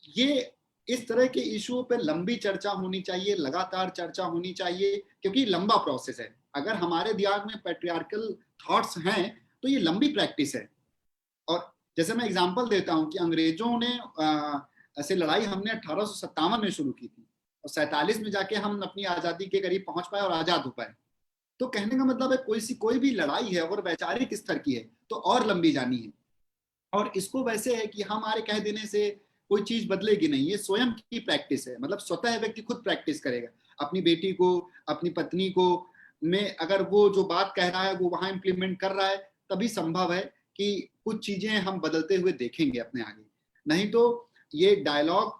ये इस तरह के इशू पे लंबी चर्चा होनी चाहिए, लगातार चर्चा होनी चाहिए, क्योंकि लंबा प्रोसेस है। अगर हमारे दिमाग में पैट्रियार्कल थॉट्स हैं तो ये लंबी प्रैक्टिस है। और जैसे मैं एग्जांपल देता हूं कि अंग्रेजों ने ऐसे लड़ाई हमने 1857 में शुरू की थी, और 47 में जाके हम अपनी आजादी के करीब पहुंच पाए और आजाद हो पाए। तो कहने का मतलब है कोई भी लड़ाई है अगर वैचारिक स्तर की है तो और लंबी जानी है, और इसको वैसे है कि हमारे कह देने से कोई चीज बदलेगी नहीं, ये स्वयं की प्रैक्टिस है। मतलब स्वतः व्यक्ति खुद प्रैक्टिस करेगा, अपनी बेटी को, अपनी पत्नी को में अगर वो जो बात कह रहा है वो वहां इंप्लीमेंट कर रहा है, तभी संभव है कि कुछ चीजें हम बदलते हुए देखेंगे अपने आगे। नहीं तो ये डायलॉग,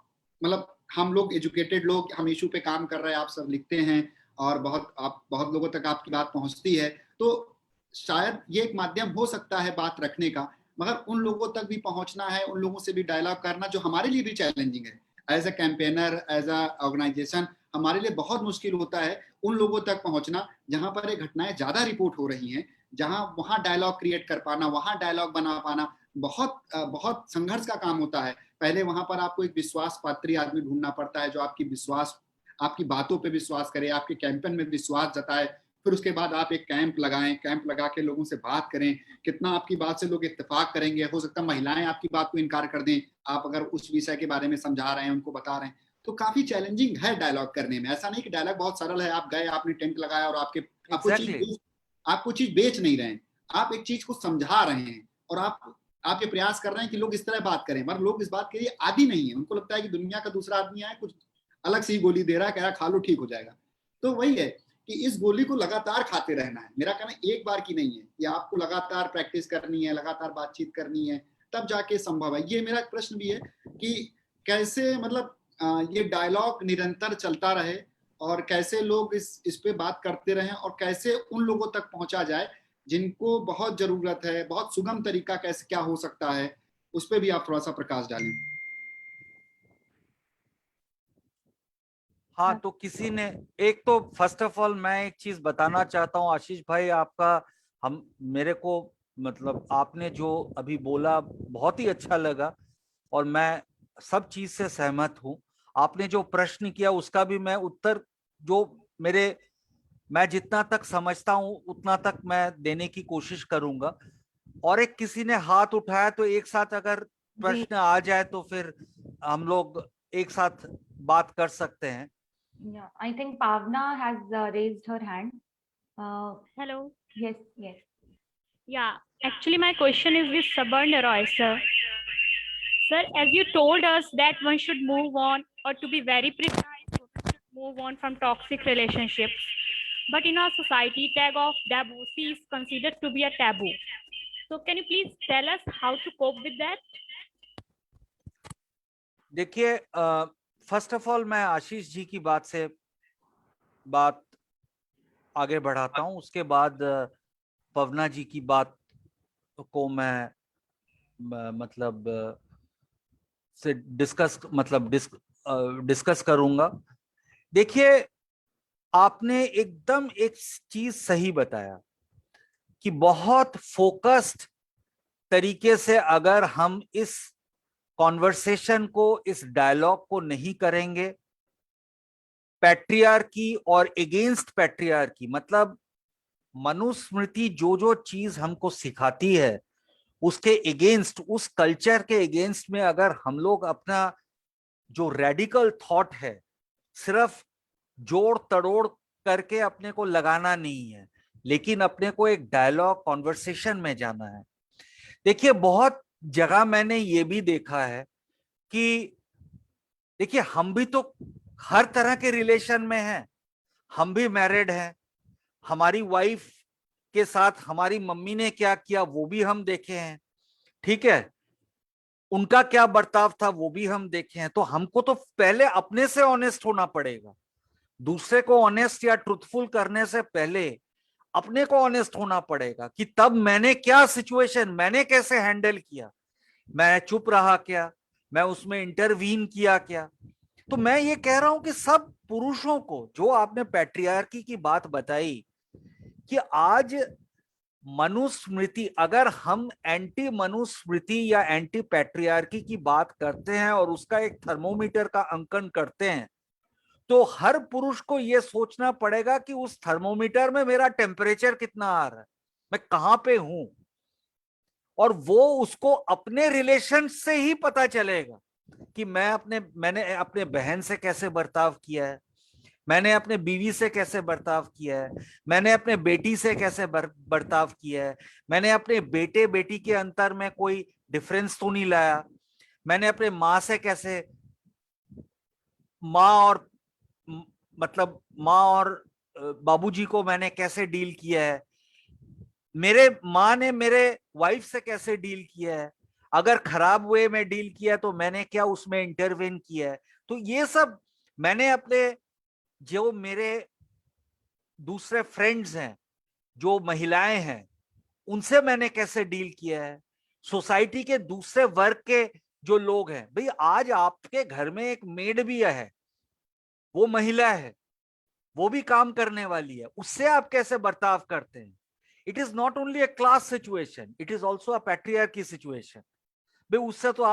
मतलब हम लोग एजुकेटेड लोग, हम इशू पे काम कर रहे हैं, आप सब लिखते हैं और बहुत लोगों तक आपकी बात पहुंचती है, तो शायद ये एक माध्यम हो सकता है बात रखने का, मगर उन लोगों तक भी पहुंचना है, उन लोगों से भी डायलॉग करना, जो हमारे लिए भी चैलेंजिंग है। As a campaigner, as a organization, हमारे लिए बहुत मुश्किल होता है उन लोगों तक पहुंचना जहां पर ये घटनाएं ज्यादा रिपोर्ट हो रही हैं, जहां वहां डायलॉग क्रिएट कर पाना, वहां डायलॉग बना पाना बहुत संघर्ष का काम होता है। पहले वहां पर आपको एक विश्वास पात्री आदमी ढूंढना पड़ता है जो आपकी बातों पे विश्वास करे, आपके कैंपेन में विश्वास जताए, फिर उसके बाद आप एक कैंप लगाएं, कैंप लगा के लोगों से बात करें, कितना आपकी बात से लोग इत्तेफाक करेंगे। हो सकता है महिलाएं आपकी बात को इनकार कर दें, आप अगर उस विषय के बारे में समझा रहे हैं, उनको बता रहे हैं। तो काफी चैलेंजिंग है डायलॉग करने में। ऐसा नहीं कि डायलॉग बहुत सरल है, आप गए, आपने टेंट लगाया और आपको चीज बेच नहीं रहे हैं, आप एक चीज को समझा रहे हैं, और आप ये प्रयास कर रहे हैं कि लोग इस तरह बात करें, मगर लोग इस बात के लिए आदी नहीं है। उनको लगता है कि दुनिया का दूसरा आदमी आए, कुछ अलग सी गोली दे रहा है, कह रहा खा लो ठीक हो जाएगा। तो वही है कि इस गोली को लगातार खाते रहना है। मेरा कहना एक बार की नहीं है, ये आपको लगातार प्रैक्टिस करनी है, लगातार बातचीत करनी है, तब जाके संभव है। ये मेरा प्रश्न भी है कि कैसे, मतलब ये डायलॉग निरंतर चलता रहे, और कैसे लोग इस पे बात करते रहें, और कैसे उन लोगों तक पहुंचा जाए जिनको बहुत जरूरत है। बहुत सुगम तरीका कैसे क्या हो सकता है, उस पर भी आप थोड़ा सा प्रकाश डालें। हाँ, तो किसी ने एक तो फर्स्ट ऑफ ऑल मैं एक चीज बताना चाहता हूँ आशीष भाई, आपका हम मेरे को मतलब आपने जो अभी बोला बहुत ही अच्छा लगा, और मैं सब चीज से सहमत हूँ। आपने जो प्रश्न किया उसका भी मैं उत्तर, जो मैं जितना तक समझता हूँ उतना तक मैं देने की कोशिश करूंगा। और एक किसी ने हाथ उठाया, तो एक साथ अगर जी प्रश्न आ जाए तो फिर हम लोग एक साथ बात कर सकते हैं। Yeah, I think Pavna has raised her hand. Hello. Yes, yes. Yeah, actually, my question is with Sabarna Roy, sir. Sir, as you told us that one should move on, or to be very precise, one should move on from toxic relationships. But in our society, tag of divorce is considered to be a taboo. So, can you please tell us how to cope with that? देखिए, first of all मैं आशीष जी की बात से बात आगे बढ़ाता हूं, उसके बाद पवना जी की बात को मैं मतलब से डिस्कस करूंगा। देखिए, आपने एकदम एक चीज सही बताया कि बहुत फोकस्ड तरीके से अगर हम इस कॉन्वर्सेशन को, इस डायलॉग को नहीं करेंगे, पैट्रियार्की और एगेंस्ट पैट्रियार्की, मतलब मनुस्मृति जो जो चीज हमको सिखाती है उसके एगेंस्ट, उस कल्चर के एगेंस्ट में अगर हम लोग अपना जो रेडिकल थॉट है सिर्फ जोड़ तड़ोड़ करके अपने को लगाना नहीं है, लेकिन अपने को एक डायलॉग कॉन्वर्सेशन में जाना है। देखिए, बहुत जगह मैंने ये भी देखा है कि देखिए, हम भी तो हर तरह के रिलेशन में हैं, हम भी मैरिड हैं, हमारी वाइफ के साथ हमारी मम्मी ने क्या किया वो भी हम देखे हैं, ठीक है, उनका क्या बर्ताव था वो भी हम देखे हैं। तो हमको तो पहले अपने से ऑनेस्ट होना पड़ेगा, दूसरे को ऑनेस्ट या ट्रूथफुल करने से पहले अपने को ऑनेस्ट होना पड़ेगा कि तब मैंने क्या सिचुएशन, मैंने कैसे हैंडल किया, मैं चुप रहा क्या, मैं उसमें इंटरवीन किया क्या। तो मैं ये कह रहा हूं कि सब पुरुषों को, जो आपने पैट्रियार्की की बात बताई कि आज मनुस्मृति, अगर हम एंटी मनुस्मृति या एंटी पैट्रियार्की की बात करते हैं और उसका एक थर्मोमीटर का अंकन करते हैं, तो हर पुरुष को यह सोचना पड़ेगा कि उस थर्मोमीटर में मेरा टेम्परेचर कितना आ रहा है, मैं कहां पे हूं, और वो उसको अपने रिलेशन से ही पता चलेगा कि मैंने अपने बहन से कैसे बर्ताव किया है, मैंने अपने बीवी से कैसे बर्ताव किया है, मैंने अपने बेटी से कैसे बर्ताव किया है, मैंने अपने बेटे बेटी के अंतर में कोई डिफरेंस तो नहीं लाया, मैंने अपने माँ से कैसे, माँ और बाबूजी को मैंने कैसे डील किया है, मेरे माँ ने मेरे वाइफ से कैसे डील किया है, अगर खराब वे में डील किया तो मैंने क्या उसमें इंटरवेन किया है। तो ये सब मैंने अपने जो मेरे दूसरे फ्रेंड्स हैं, जो महिलाएं हैं, उनसे मैंने कैसे डील किया है, सोसाइटी के दूसरे वर्ग के जो लोग हैं, भाई आज आपके घर में एक मेड भी है, वो महिला है, वो भी काम करने वाली है, उससे आप कैसे बर्ताव करते हैं। It is not only a class situation, it is also a patriarchy situation. भाई उससे तो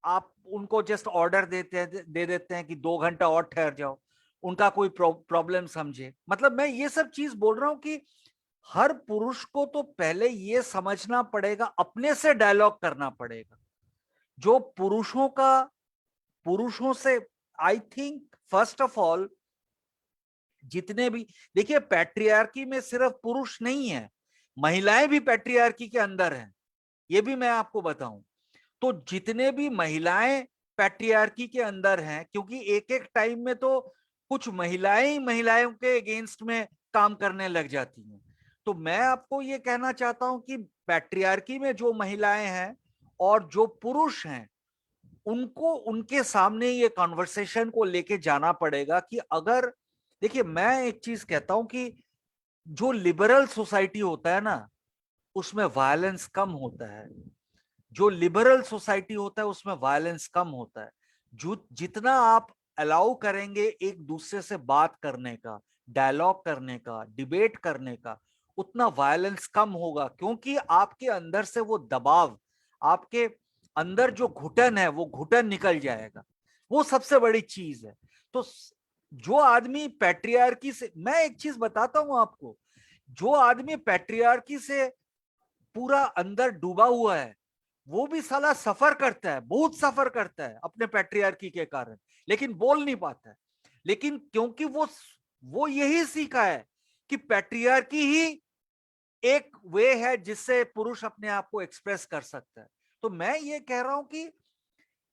आप उनको जस्ट ऑर्डर दे देते हैं कि 2 घंटा और ठहर जाओ, उनका कोई प्रॉब्लम समझे। मतलब मैं ये सब चीज बोल रहा हूं कि हर पुरुष को तो पहले ये समझना पड़ेगा, अपने से डायलॉग करना पड़ेगा। जो पुरुषों से I think first of all, जितने भी, देखिए पैट्रियार्की में सिर्फ पुरुष नहीं है, महिलाएं भी पैट्रियार्की के अंदर हैं, ये भी मैं आपको बताऊं। तो जितने भी महिलाएं पैट्रियार्की के अंदर हैं, क्योंकि एक एक टाइम में तो कुछ महिलाएं ही महिलाओं के अगेंस्ट में काम करने लग जाती हैं। तो मैं आपको ये कहना चाहता हूं कि पैट्रियार्की में जो महिलाएं हैं और जो पुरुष हैं, उनको उनके सामने ये कॉन्वर्सेशन को लेके जाना पड़ेगा कि अगर, देखिए मैं एक चीज कहता हूं कि जो लिबरल सोसाइटी होता है ना, उसमें वायलेंस कम होता है। जो लिबरल सोसाइटी होता है उसमें वायलेंस कम होता है। जो जितना आप अलाउ करेंगे एक दूसरे से बात करने का, डायलॉग करने का, डिबेट करने का, उतना वायलेंस कम होगा, क्योंकि आपके अंदर से वो दबाव, आपके अंदर जो घुटन है वो घुटन निकल जाएगा। वो सबसे बड़ी चीज है। तो जो आदमी पैट्रियार्की से, मैं एक चीज बताता हूं आपको, जो आदमी पैट्रियार्की से पूरा अंदर डूबा हुआ है, वो भी साला सफर करता है, बहुत सफर करता है अपने पैट्रियार्की के कारण, लेकिन बोल नहीं पाता है। लेकिन क्योंकि वो यही सीखा है कि पैट्रियार्की ही एक वे है जिससे पुरुष अपने आप को एक्सप्रेस कर सकता है। तो मैं ये कह रहा हूं कि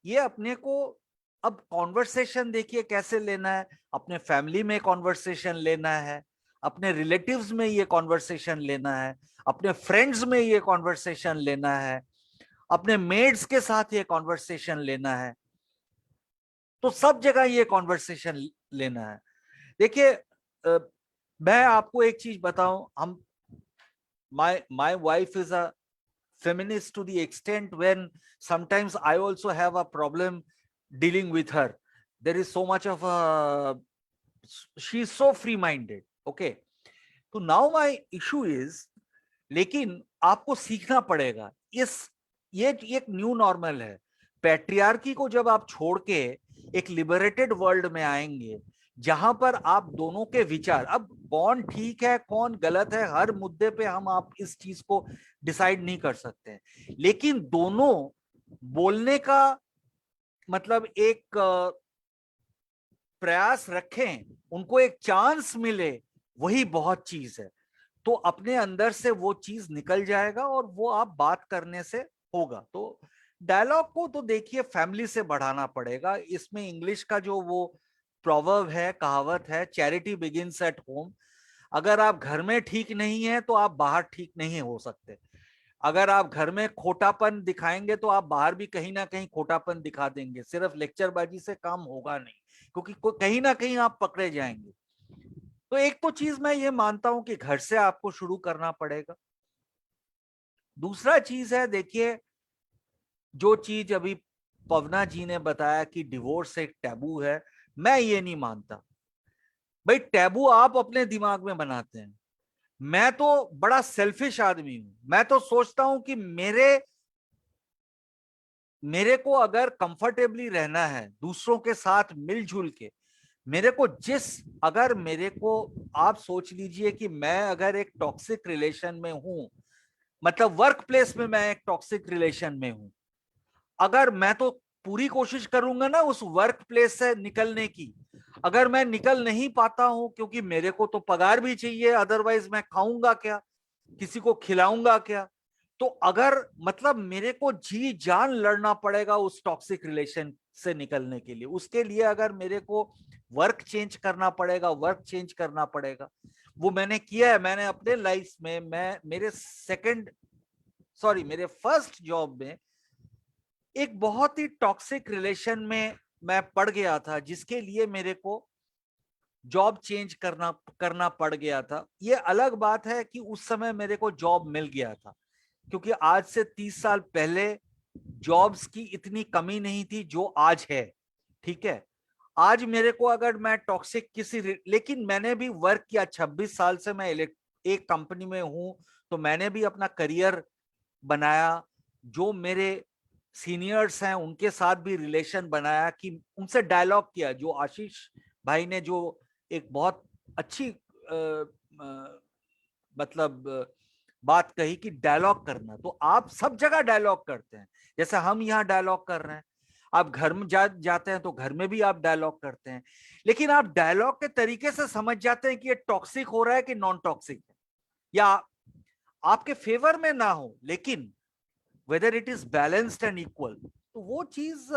ये अपने को अब कॉन्वर्सेशन देखिए कैसे लेना है, अपने फैमिली में कॉन्वर्सेशन लेना है, अपने रिलेटिव्स में ये कॉन्वर्सेशन लेना है, अपने फ्रेंड्स में ये कॉन्वर्सेशन लेना है, अपने मेड्स के साथ ये कॉन्वर्सेशन लेना है, तो सब जगह ये कॉन्वर्सेशन लेना है। देखिए मैं आपको एक चीज बताऊं, हम my wife is a feminist to the extent when sometimes I also have a problem dealing with her. There is so much of she is so free minded. Okay, so now my issue is, लेकिन आपको सीखना पड़ेगा, ये एक new normal है। Patriarchy को जब आप छोड़ के एक लिबरेटेड वर्ल्ड में आएंगे जहां पर आप दोनों के विचार, अब कौन ठीक है कौन गलत है हर मुद्दे पे हम आप इस चीज को डिसाइड नहीं कर सकते हैं, लेकिन दोनों बोलने का मतलब एक प्रयास रखें, उनको एक चांस मिले, वही बहुत चीज है। तो अपने अंदर से वो चीज निकल जाएगा और वो आप बात करने से होगा। तो डायलॉग को तो देखिए फैमिली से बढ़ाना पड़ेगा। इसमें इंग्लिश का जो वो प्रोवर्ब है, कहावत है, चैरिटी बिगिंस एट होम। अगर आप घर में ठीक नहीं है तो आप बाहर ठीक नहीं हो सकते। अगर आप घर में खोटापन दिखाएंगे तो आप बाहर भी कहीं ना कहीं खोटापन दिखा देंगे। सिर्फ लेक्चरबाजी से काम होगा नहीं, क्योंकि कहीं ना कहीं आप पकड़े जाएंगे। तो एक तो चीज मैं ये मानता हूं कि घर से आपको शुरू करना पड़ेगा। दूसरा चीज है, देखिए जो चीज अभी पवना जी ने बताया कि डिवोर्स एक टैबू है, मैं ये नहीं मानता। भाई टैबू आप अपने दिमाग में बनाते हैं। मैं तो बड़ा सेल्फिश आदमी हूं। मैं तो सोचता हूं कि मेरे को अगर कंफर्टेबली रहना है दूसरों के साथ मिलजुल के, मेरे को अगर मेरे को आप सोच लीजिए कि मैं अगर एक टॉक्सिक रिलेशन में हूं, मतलब वर्क प्लेस में मैं एक टॉक्सिक रिलेशन में हूं, अगर मैं तो पूरी कोशिश करूंगा ना उस वर्क प्लेस से निकलने की। अगर मैं निकल नहीं पाता हूं, क्योंकि मेरे को तो पगार भी चाहिए, अदरवाइज मैं खाऊंगा क्या, किसी को खिलाऊंगा क्या। तो अगर मतलब मेरे को जी जान लड़ना पड़ेगा उस टॉक्सिक रिलेशन से निकलने के लिए, उसके लिए अगर मेरे को वर्क चेंज करना पड़ेगा, वर्क चेंज करना पड़ेगा। वो मैंने किया है। मैंने अपने लाइफ में, मेरे फर्स्ट जॉब में एक बहुत ही टॉक्सिक रिलेशन में मैं पड़ गया था, जिसके लिए मेरे को जॉब चेंज करना पड़ गया था। ये अलग बात है कि उस समय मेरे को जॉब मिल गया था, क्योंकि आज से 30 साल पहले जॉब्स की इतनी कमी नहीं थी जो आज है। ठीक है, आज मेरे को अगर मैं टॉक्सिक लेकिन मैंने भी वर्क किया 26 साल से मैं एक कंपनी में हूं, तो मैंने भी अपना करियर बनाया। जो मेरे सीनियर्स हैं उनके साथ भी रिलेशन बनाया, कि उनसे डायलॉग किया। जो आशीष भाई ने जो एक बहुत अच्छी मतलब बात कही कि डायलॉग करना, तो आप सब जगह डायलॉग करते हैं, जैसे हम यहाँ डायलॉग कर रहे हैं। आप घर में जाते हैं तो घर में भी आप डायलॉग करते हैं, लेकिन आप डायलॉग के तरीके से समझ जाते हैं कि ये टॉक्सिक हो रहा है कि नॉन टॉक्सिक है, या आपके फेवर में ना हो, लेकिन whether it is balanced and equal. तो वो चीज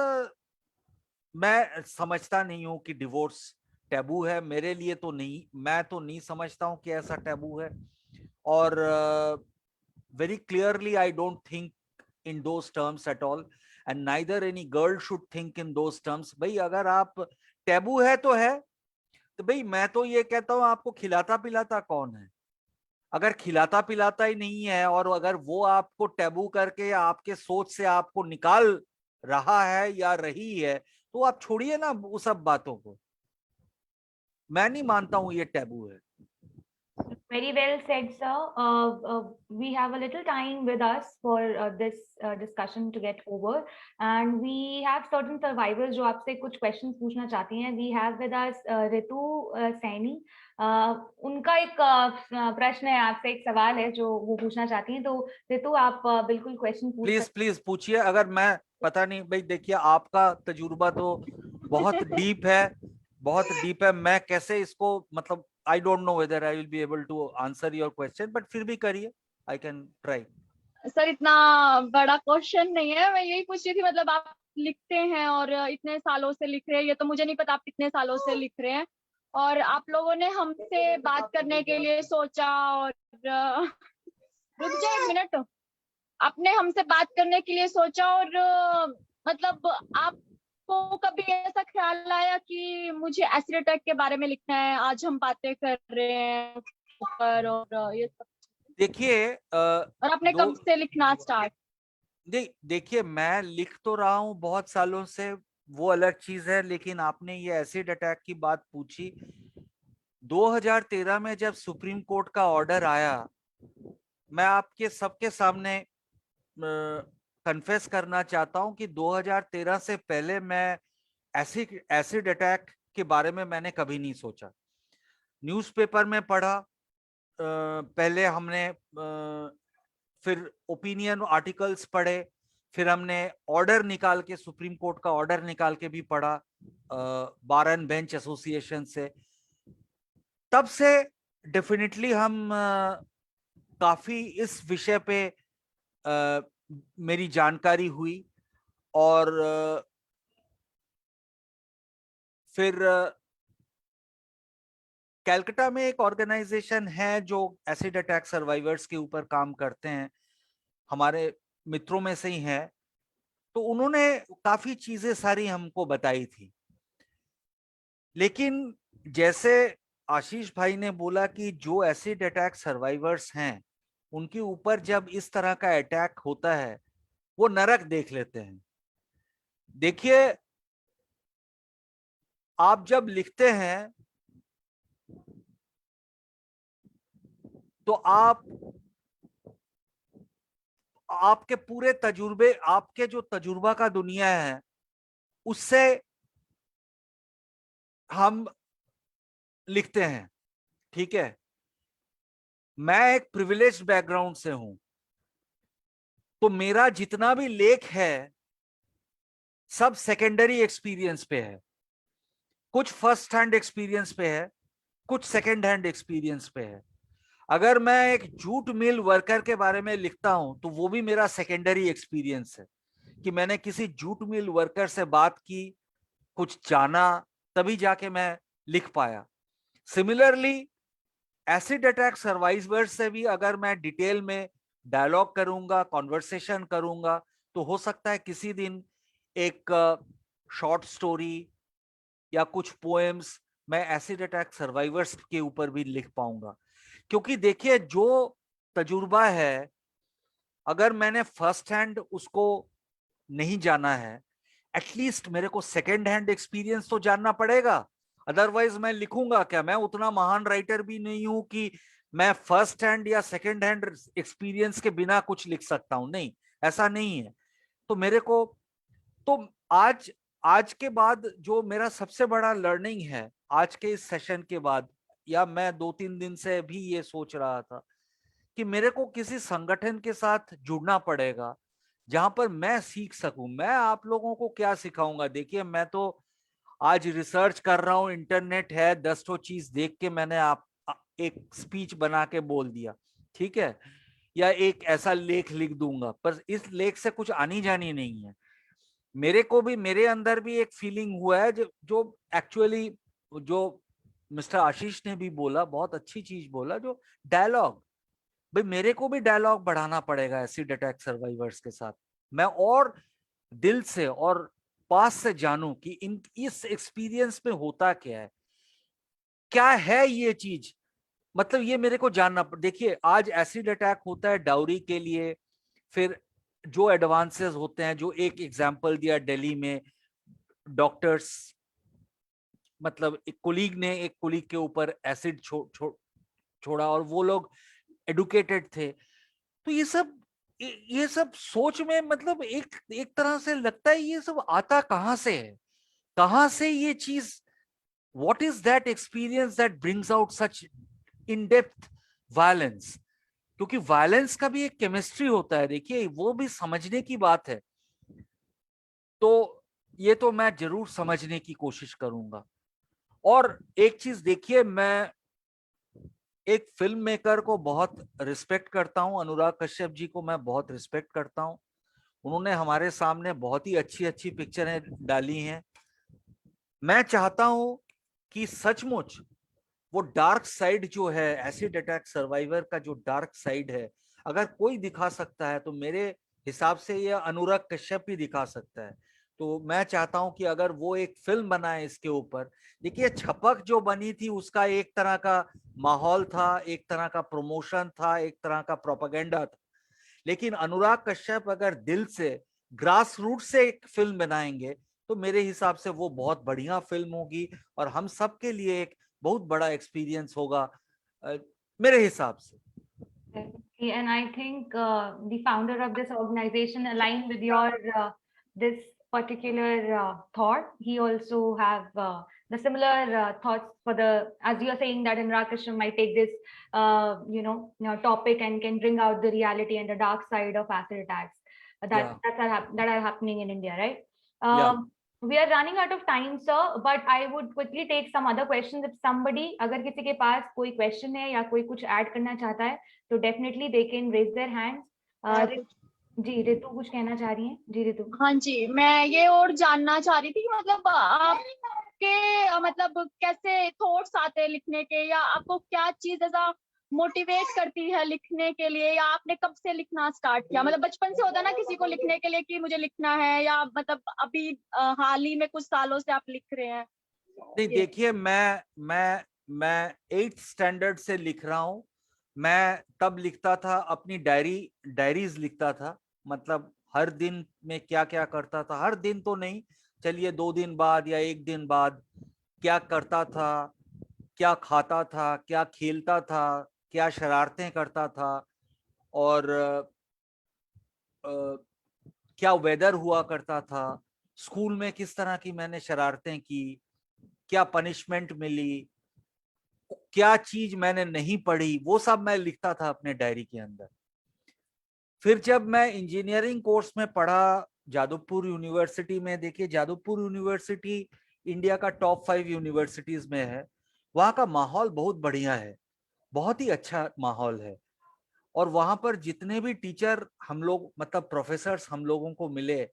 मैं समझता नहीं हूं कि डिवोर्स टैबू है। मेरे लिए तो नहीं, मैं तो नहीं समझता हूं कि ऐसा टैबू है। और very clearly I don't think in those terms at all, and neither any girl should think in those terms. भाई अगर आप टैबू है तो भाई मैं तो ये कहता हूं, आपको खिलाता पिलाता कौन है? अगर खिलाता पिलाता ही नहीं है, और अगर वो आपको टैबू करके या आपके सोच से आपको निकाल रहा है या रही है, तो आप छोड़िए ना वो सब बातों को। मैं नहीं मानता हूं ये टैबू है। Very well said, sir. We have a little time with us for this discussion to get over, and we have certain survivors जो आपसे कुछ questions पूछना चाहती हैं. We have with us Ritu Saini. उनका एक प्रश्न है आपसे, एक सवाल है जो वो पूछना चाहती हैं। तो रितु आप बिल्कुल क्वेश्चन पूछ प्लीज सकते प्लीज पूछिए। अगर मैं पता नहीं भाई, देखिए आपका तजुर्बा तो बहुत डीप है, बहुत डीप है। मैं कैसे इसको मतलब I don't know whether I will be able to answer your question, but फिर भी करिए, आई कैन ट्राई। सर इतना बड़ा क्वेश्चन नहीं है, मैं यही पूछ रही थी मतलब आप लिखते हैं और इतने सालों से लिख रहे हैं, ये तो मुझे नहीं पता आप कितने सालों से लिख रहे हैं, और आप लोगों ने हमसे बात करने के लिए सोचा और रुक जाए एक मिनट, आपने हमसे बात करने के लिए सोचा और मतलब आपको कभी ऐसा ख्याल आया कि मुझे एसिड अटैक के बारे में लिखना है, आज हम बातें कर रहे हैं ऊपर और ये सब, देखिए और आपने कब से लिखना स्टार्ट? देखिए मैं लिख तो रहा हूँ बहुत सालों से, वो अलग चीज है, लेकिन आपने ये एसिड अटैक की बात पूछी। 2013 में जब सुप्रीम कोर्ट का ऑर्डर आया, मैं आपके सबके सामने कन्फेस करना चाहता हूं कि 2013 से पहले मैं एसिड अटैक के बारे में मैंने कभी नहीं सोचा। न्यूज़पेपर में पढ़ा, पहले हमने फिर ओपिनियन आर्टिकल्स पढ़े, फिर हमने ऑर्डर निकाल के, सुप्रीम कोर्ट का ऑर्डर निकाल के भी पढ़ा बार एंड बेंच एसोसिएशन से। तब से डेफिनेटली हम काफी इस विषय पे मेरी जानकारी हुई, और फिर कलकत्ता में एक ऑर्गेनाइजेशन है जो एसिड अटैक सर्वाइवर्स के ऊपर काम करते हैं, हमारे मित्रों में से ही हैं, तो उन्होंने काफी चीजें सारी हमको बताई थी। लेकिन जैसे आशीष भाई ने बोला कि जो एसिड अटैक सर्वाइवर्स हैं उनके ऊपर जब इस तरह का अटैक होता है वो नरक देख लेते हैं। देखिए आप जब लिखते हैं तो आपके पूरे तजुर्बे, आपके जो तजुर्बा का दुनिया है उससे हम लिखते हैं, ठीक है। मैं एक प्रिविलेज बैकग्राउंड से हूं, तो मेरा जितना भी लेख है सब सेकेंडरी एक्सपीरियंस पे है, कुछ फर्स्ट हैंड एक्सपीरियंस पे है, कुछ सेकेंड हैंड एक्सपीरियंस पे है। अगर मैं एक जूट मिल वर्कर के बारे में लिखता हूं तो वो भी मेरा सेकेंडरी एक्सपीरियंस है, कि मैंने किसी जूट मिल वर्कर से बात की, कुछ जाना, तभी जाके मैं लिख पाया। सिमिलरली एसिड अटैक सर्वाइवर्स से भी अगर मैं डिटेल में डायलॉग करूंगा, कॉन्वर्सेशन करूंगा, तो हो सकता है किसी दिन एक शॉर्ट स्टोरी या कुछ पोएम्स मैं एसिड अटैक सर्वाइवर्स के ऊपर भी लिख पाऊंगा। क्योंकि देखिए जो तजुर्बा है, अगर मैंने फर्स्ट हैंड उसको नहीं जाना है, एटलीस्ट मेरे को सेकेंड हैंड एक्सपीरियंस तो जानना पड़ेगा। अदरवाइज मैं लिखूंगा क्या? मैं उतना महान राइटर भी नहीं हूं कि मैं फर्स्ट हैंड या सेकेंड हैंड एक्सपीरियंस के बिना कुछ लिख सकता हूं, नहीं, ऐसा नहीं है। तो मेरे को तो आज के बाद जो मेरा सबसे बड़ा लर्निंग है, आज के इस सेशन के बाद, या मैं 2-3 दिन से भी ये सोच रहा था कि मेरे को किसी संगठन के साथ जुड़ना पड़ेगा जहां पर मैं सीख सकूं। मैं आप लोगों को क्या सिखाऊंगा? देखिए मैं तो आज रिसर्च कर रहा हूं, इंटरनेट है, 10 तो चीज देख के मैंने एक स्पीच बना के बोल दिया, ठीक है, या एक ऐसा लेख लिख दूंगा, पर इस लेख से कुछ आनी जानी नहीं है। मेरे को भी, मेरे अंदर भी एक फीलिंग हुआ है जो एक्चुअली जो मिस्टर आशीष ने भी बोला, बहुत अच्छी चीज बोला, जो डायलॉग, भाई मेरे को भी डायलॉग बढ़ाना पड़ेगा एसिड अटैक सर्वाइवर्स के साथ। मैं और दिल से और पास से जानूं कि इस एक्सपीरियंस में होता क्या है, क्या है ये चीज, मतलब ये मेरे को जानना। देखिए आज एसिड अटैक होता है डाउरी के लिए, फिर जो एडवांसेस होते हैं, जो एक एग्जांपल दिया दिल्ली में, डॉक्टर्स, मतलब एक कोलीग के ऊपर एसिड छोड़ा और वो लोग एडुकेटेड थे। तो ये सब सोच में मतलब एक एक तरह से लगता है ये सब आता कहां से है, कहां से ये चीज what is that experience that brings out such in-depth violence? क्योंकि वायलेंस का भी एक केमिस्ट्री होता है, देखिए वो भी समझने की बात है। तो ये तो मैं जरूर समझने की कोशिश करूंगा। और एक चीज देखिए, मैं एक फिल्म मेकर को बहुत रिस्पेक्ट करता हूं, अनुराग कश्यप जी को मैं बहुत रिस्पेक्ट करता हूं। उन्होंने हमारे सामने बहुत ही अच्छी अच्छी पिक्चरें डाली हैं। मैं चाहता हूं कि सचमुच वो डार्क साइड जो है, एसिड अटैक सर्वाइवर का जो डार्क साइड है, अगर कोई दिखा सकता है तो मेरे हिसाब से ये अनुराग कश्यप ही दिखा सकता है। तो मैं चाहता हूं कि अगर वो एक फिल्म बनाए इसके ऊपर। देखिए छपक जो बनी थी उसका एक तरह का माहौल था, एक तरह का प्रमोशन था, एक तरह का प्रोपेगेंडा था। लेकिन अनुराग कश्यप अगर दिल से, ग्रास रूट से एक फिल्म बनाएंगे तो मेरे हिसाब से वो बहुत बढ़िया फिल्म होगी और हम सब के लिए एक बहुत बड़ा एक्सपीरियंस होगा, मेरे हिसाब से। And I think the founder of this organization aligned with your this particular thought. He also have the similar thoughts for the, as you are saying that Anurag Kashyap might take this topic and can bring out the reality and the dark side of acid attacks that are happening in India, right? We are running out of time, sir, but I would quickly take some other questions. If somebody, अगर किसी के पास कोई question है या कोई कुछ add करना चाहता है, तो definitely they can raise their hands. जी रितु कुछ कहना चाह रही हैं? जी रितु। हाँ जी, मैं ये और जानना चाह रही थी कि मतलब आपके मतलब कैसे थॉट्स आते हैं लिखने के, या आपको क्या चीज ऐसा मोटिवेट करती है लिखने के लिए, या आपने कब से लिखना स्टार्ट किया? मतलब बचपन से होता है ना किसी को लिखने के लिए कि मुझे लिखना है, या मतलब अभी हाल ही में कुछ सालों से आप लिख रहे हैं? नहीं देखिए, मैं 8th स्टैंडर्ड से लिख रहा हूँ। मैं तब लिखता था, अपनी डायरीज लिखता था, मतलब हर दिन में क्या क्या करता था, हर दिन तो नहीं, चलिए 2 दिन बाद या 1 दिन बाद, क्या करता था, क्या खाता था, क्या खेलता था, क्या शरारतें करता था, और क्या वेदर हुआ करता था, स्कूल में किस तरह की मैंने शरारतें की, क्या पनिशमेंट मिली, क्या चीज मैंने नहीं पढ़ी, वो सब मैं लिखता था अपने डायरी के अंदर। फिर जब मैं इंजीनियरिंग कोर्स में पढ़ा जादवपुर यूनिवर्सिटी में, देखिए जादवपुर यूनिवर्सिटी इंडिया का टॉप 5 यूनिवर्सिटीज में है। वहाँ का माहौल बहुत बढ़िया है, बहुत ही अच्छा माहौल है। और वहां पर जितने भी टीचर हम लोग, मतलब प्रोफेसर्स हम लोगों को मिले,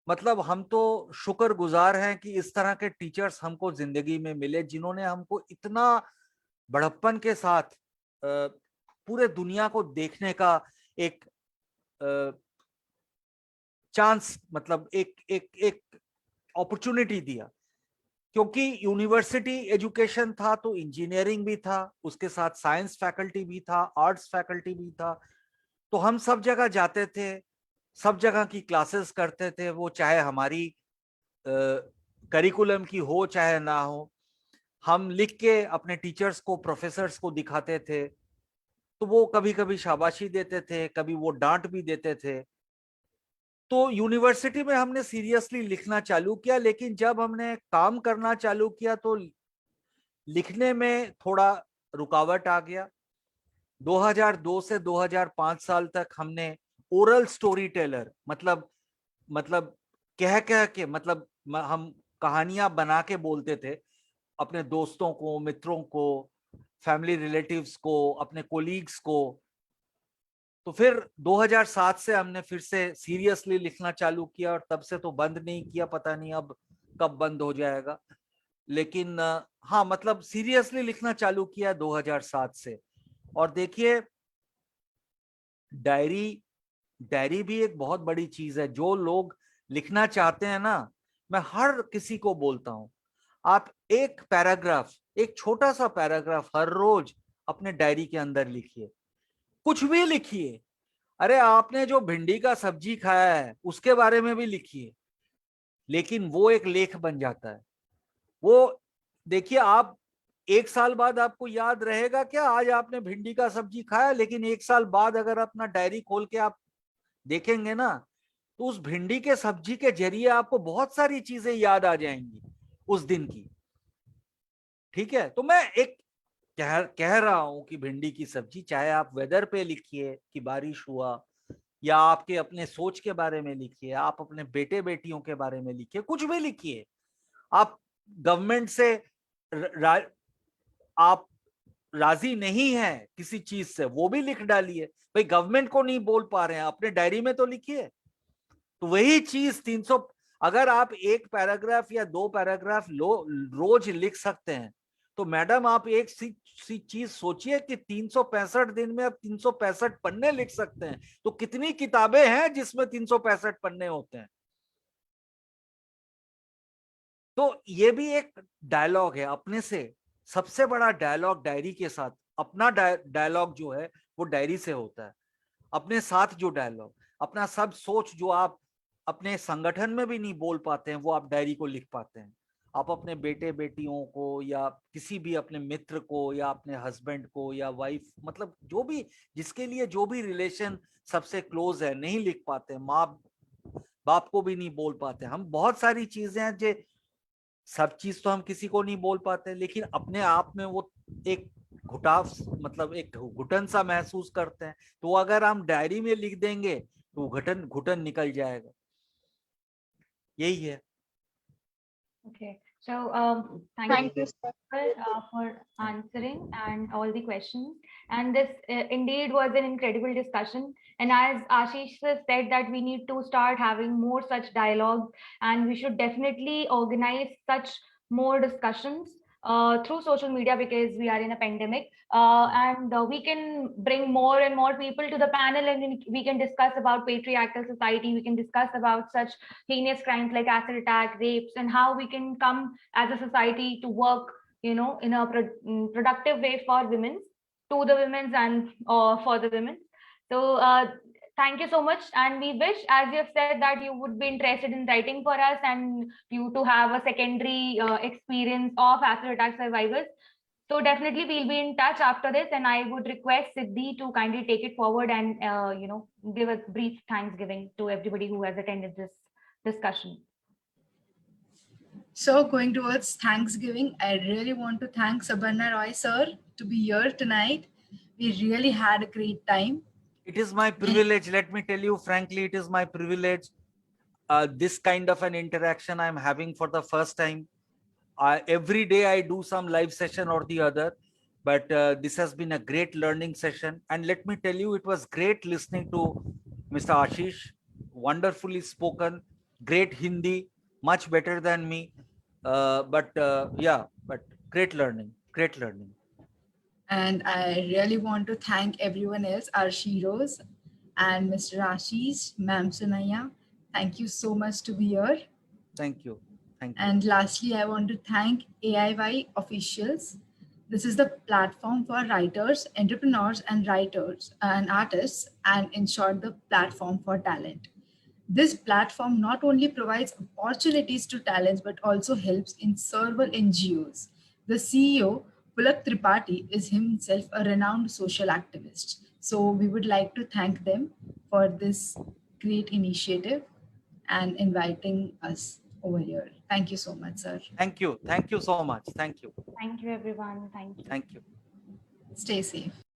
मतलब हम तो शुक्रगुजार हैं कि इस तरह के टीचर्स हमको जिंदगी में मिले, जिन्होंने हमको इतना बड़प्पन के साथ पूरे दुनिया को देखने का एक चांस, मतलब एक अपॉर्चुनिटी दिया। क्योंकि यूनिवर्सिटी एजुकेशन था तो इंजीनियरिंग भी था, उसके साथ साइंस फैकल्टी भी था, आर्ट्स फैकल्टी भी था। तो हम सब जगह जाते थे, सब जगह की क्लासेस करते थे, वो चाहे हमारी करिकुलम की हो चाहे ना हो। हम लिख के अपने टीचर्स को, प्रोफेसर्स को दिखाते थे, तो वो कभी कभी शाबाशी देते थे, कभी वो डांट भी देते थे। तो यूनिवर्सिटी में हमने सीरियसली लिखना चालू किया, लेकिन जब हमने काम करना चालू किया तो लिखने में थोड़ा रुकावट आ गया। 2002 से 2005 साल तक हमने ओरल स्टोरी टेलर, मतलब कह के, मतलब हम कहानियां बना के बोलते थे अपने दोस्तों को, मित्रों को, फैमिली रिलेटिव्स को, अपने कोलीग्स को। तो फिर 2007 से हमने फिर से सीरियसली लिखना चालू किया, और तब से तो बंद नहीं किया, पता नहीं अब कब बंद हो जाएगा। लेकिन हाँ, मतलब सीरियसली लिखना चालू किया 2007 से। और देखिए डायरी भी एक बहुत बड़ी चीज है। जो लोग लिखना चाहते हैं ना, मैं हर किसी को बोलता हूं, आप एक पैराग्राफ, एक छोटा सा पैराग्राफ हर रोज अपने डायरी के अंदर लिखिए, कुछ भी लिखिए। अरे आपने जो भिंडी का सब्जी खाया है उसके बारे में भी लिखिए, लेकिन वो एक लेख बन जाता है। वो देखिए, आप 1 साल बाद आपको याद रहेगा क्या आज आपने भिंडी का सब्जी खाया, लेकिन 1 साल बाद अगर अपना डायरी खोल के आप देखेंगे ना, तो उस भिंडी के सब्जी के जरिए आपको बहुत सारी चीजें याद आ जाएंगी उस दिन की। ठीक है, तो मैं एक कह रहा हूं कि भिंडी की सब्जी, चाहे आप वेदर पे लिखिए कि बारिश हुआ, या आपके अपने सोच के बारे में लिखिए, आप अपने बेटे बेटियों के बारे में लिखिए, कुछ भी लिखिए। आप गवर्नमेंट से आप राजी नहीं है किसी चीज से, वो भी लिख डालिए। भाई गवर्नमेंट को नहीं बोल पा रहे हैं, अपने डायरी में तो लिखिए। तो वही चीज 300, अगर आप एक पैराग्राफ या 2 पैराग्राफ रोज लिख सकते हैं, तो मैडम आप एक सी चीज सोचिए कि 365 दिन में आप 365 पन्ने लिख सकते हैं, तो कितनी किताबें हैं जिसमें 365 पन्ने होते हैं। तो ये भी एक डायलॉग है अपने से। सबसे बड़ा डायलॉग डायरी के साथ, अपना डायलॉग जो है वो डायरी से होता है। अपने साथ जो डायलॉग, अपना सब सोच जो आप अपने संगठन में भी नहीं बोल पाते हैं, वो आप डायरी को लिख पाते हैं। आप अपने बेटे बेटियों को, या किसी भी अपने मित्र को, या अपने हस्बैंड को, या वाइफ, मतलब जो भी, जिसके लिए जो भी रिलेशन सबसे क्लोज है, नहीं लिख पाते। माँ बाप को भी नहीं बोल पाते। हम बहुत सारी चीजें हैं जो, सब चीज तो हम किसी को नहीं बोल पाते, लेकिन अपने आप में वो एक घुटाव, मतलब एक घुटन सा महसूस करते हैं। तो अगर हम डायरी में लिख देंगे तो घुटन निकल जाएगा। यही है। Okay. So, thank Thank you you, sir. for answering and all the questions. And this indeed was an incredible discussion. And as Ashish said that we need to start having more such dialogue, and we should definitely organize such more discussions through social media, because we are in a pandemic. And we can bring more and more people to the panel, and we can discuss about patriarchal society. We can discuss about such heinous crimes like acid attack, rapes, and how we can come as a society to work, in a productive way for women, to the women, and for the women. So thank you so much, and we wish, as you have said, that you would be interested in writing for us, and you to have a secondary experience of acid attack survivors. So definitely we'll be in touch after this, and I would request Siddhi to kindly take it forward and give a brief thanksgiving to everybody who has attended this discussion. So going towards Thanksgiving, I really want to thank Sabarna Roy sir to be here tonight. We really had a great time. It is my privilege. Let me tell you frankly, it is my privilege. This kind of an interaction I'm having for the first time. Every day I do some live session or the other, but this has been a great learning session. And let me tell you, it was great listening to Mr. Ashish. Wonderfully spoken, great Hindi, much better than me. But great learning, great learning. And I really want to thank everyone else, our heroes, and Mr. Ashish, Ma'am Sunaya. Thank you so much to be here. Thank you. Thank you. And lastly, I want to thank AIY officials. This is the platform for writers, entrepreneurs, and writers and artists, and in short, the platform for talent. This platform not only provides opportunities to talents, but also helps in several NGOs. The CEO, Pulak Tripathi, is himself a renowned social activist. So we would like to thank them for this great initiative and inviting us over here. Thank you so much, sir. Thank you. Thank you so much. Thank you. Thank you, everyone. Thank you. Thank you. Stay safe.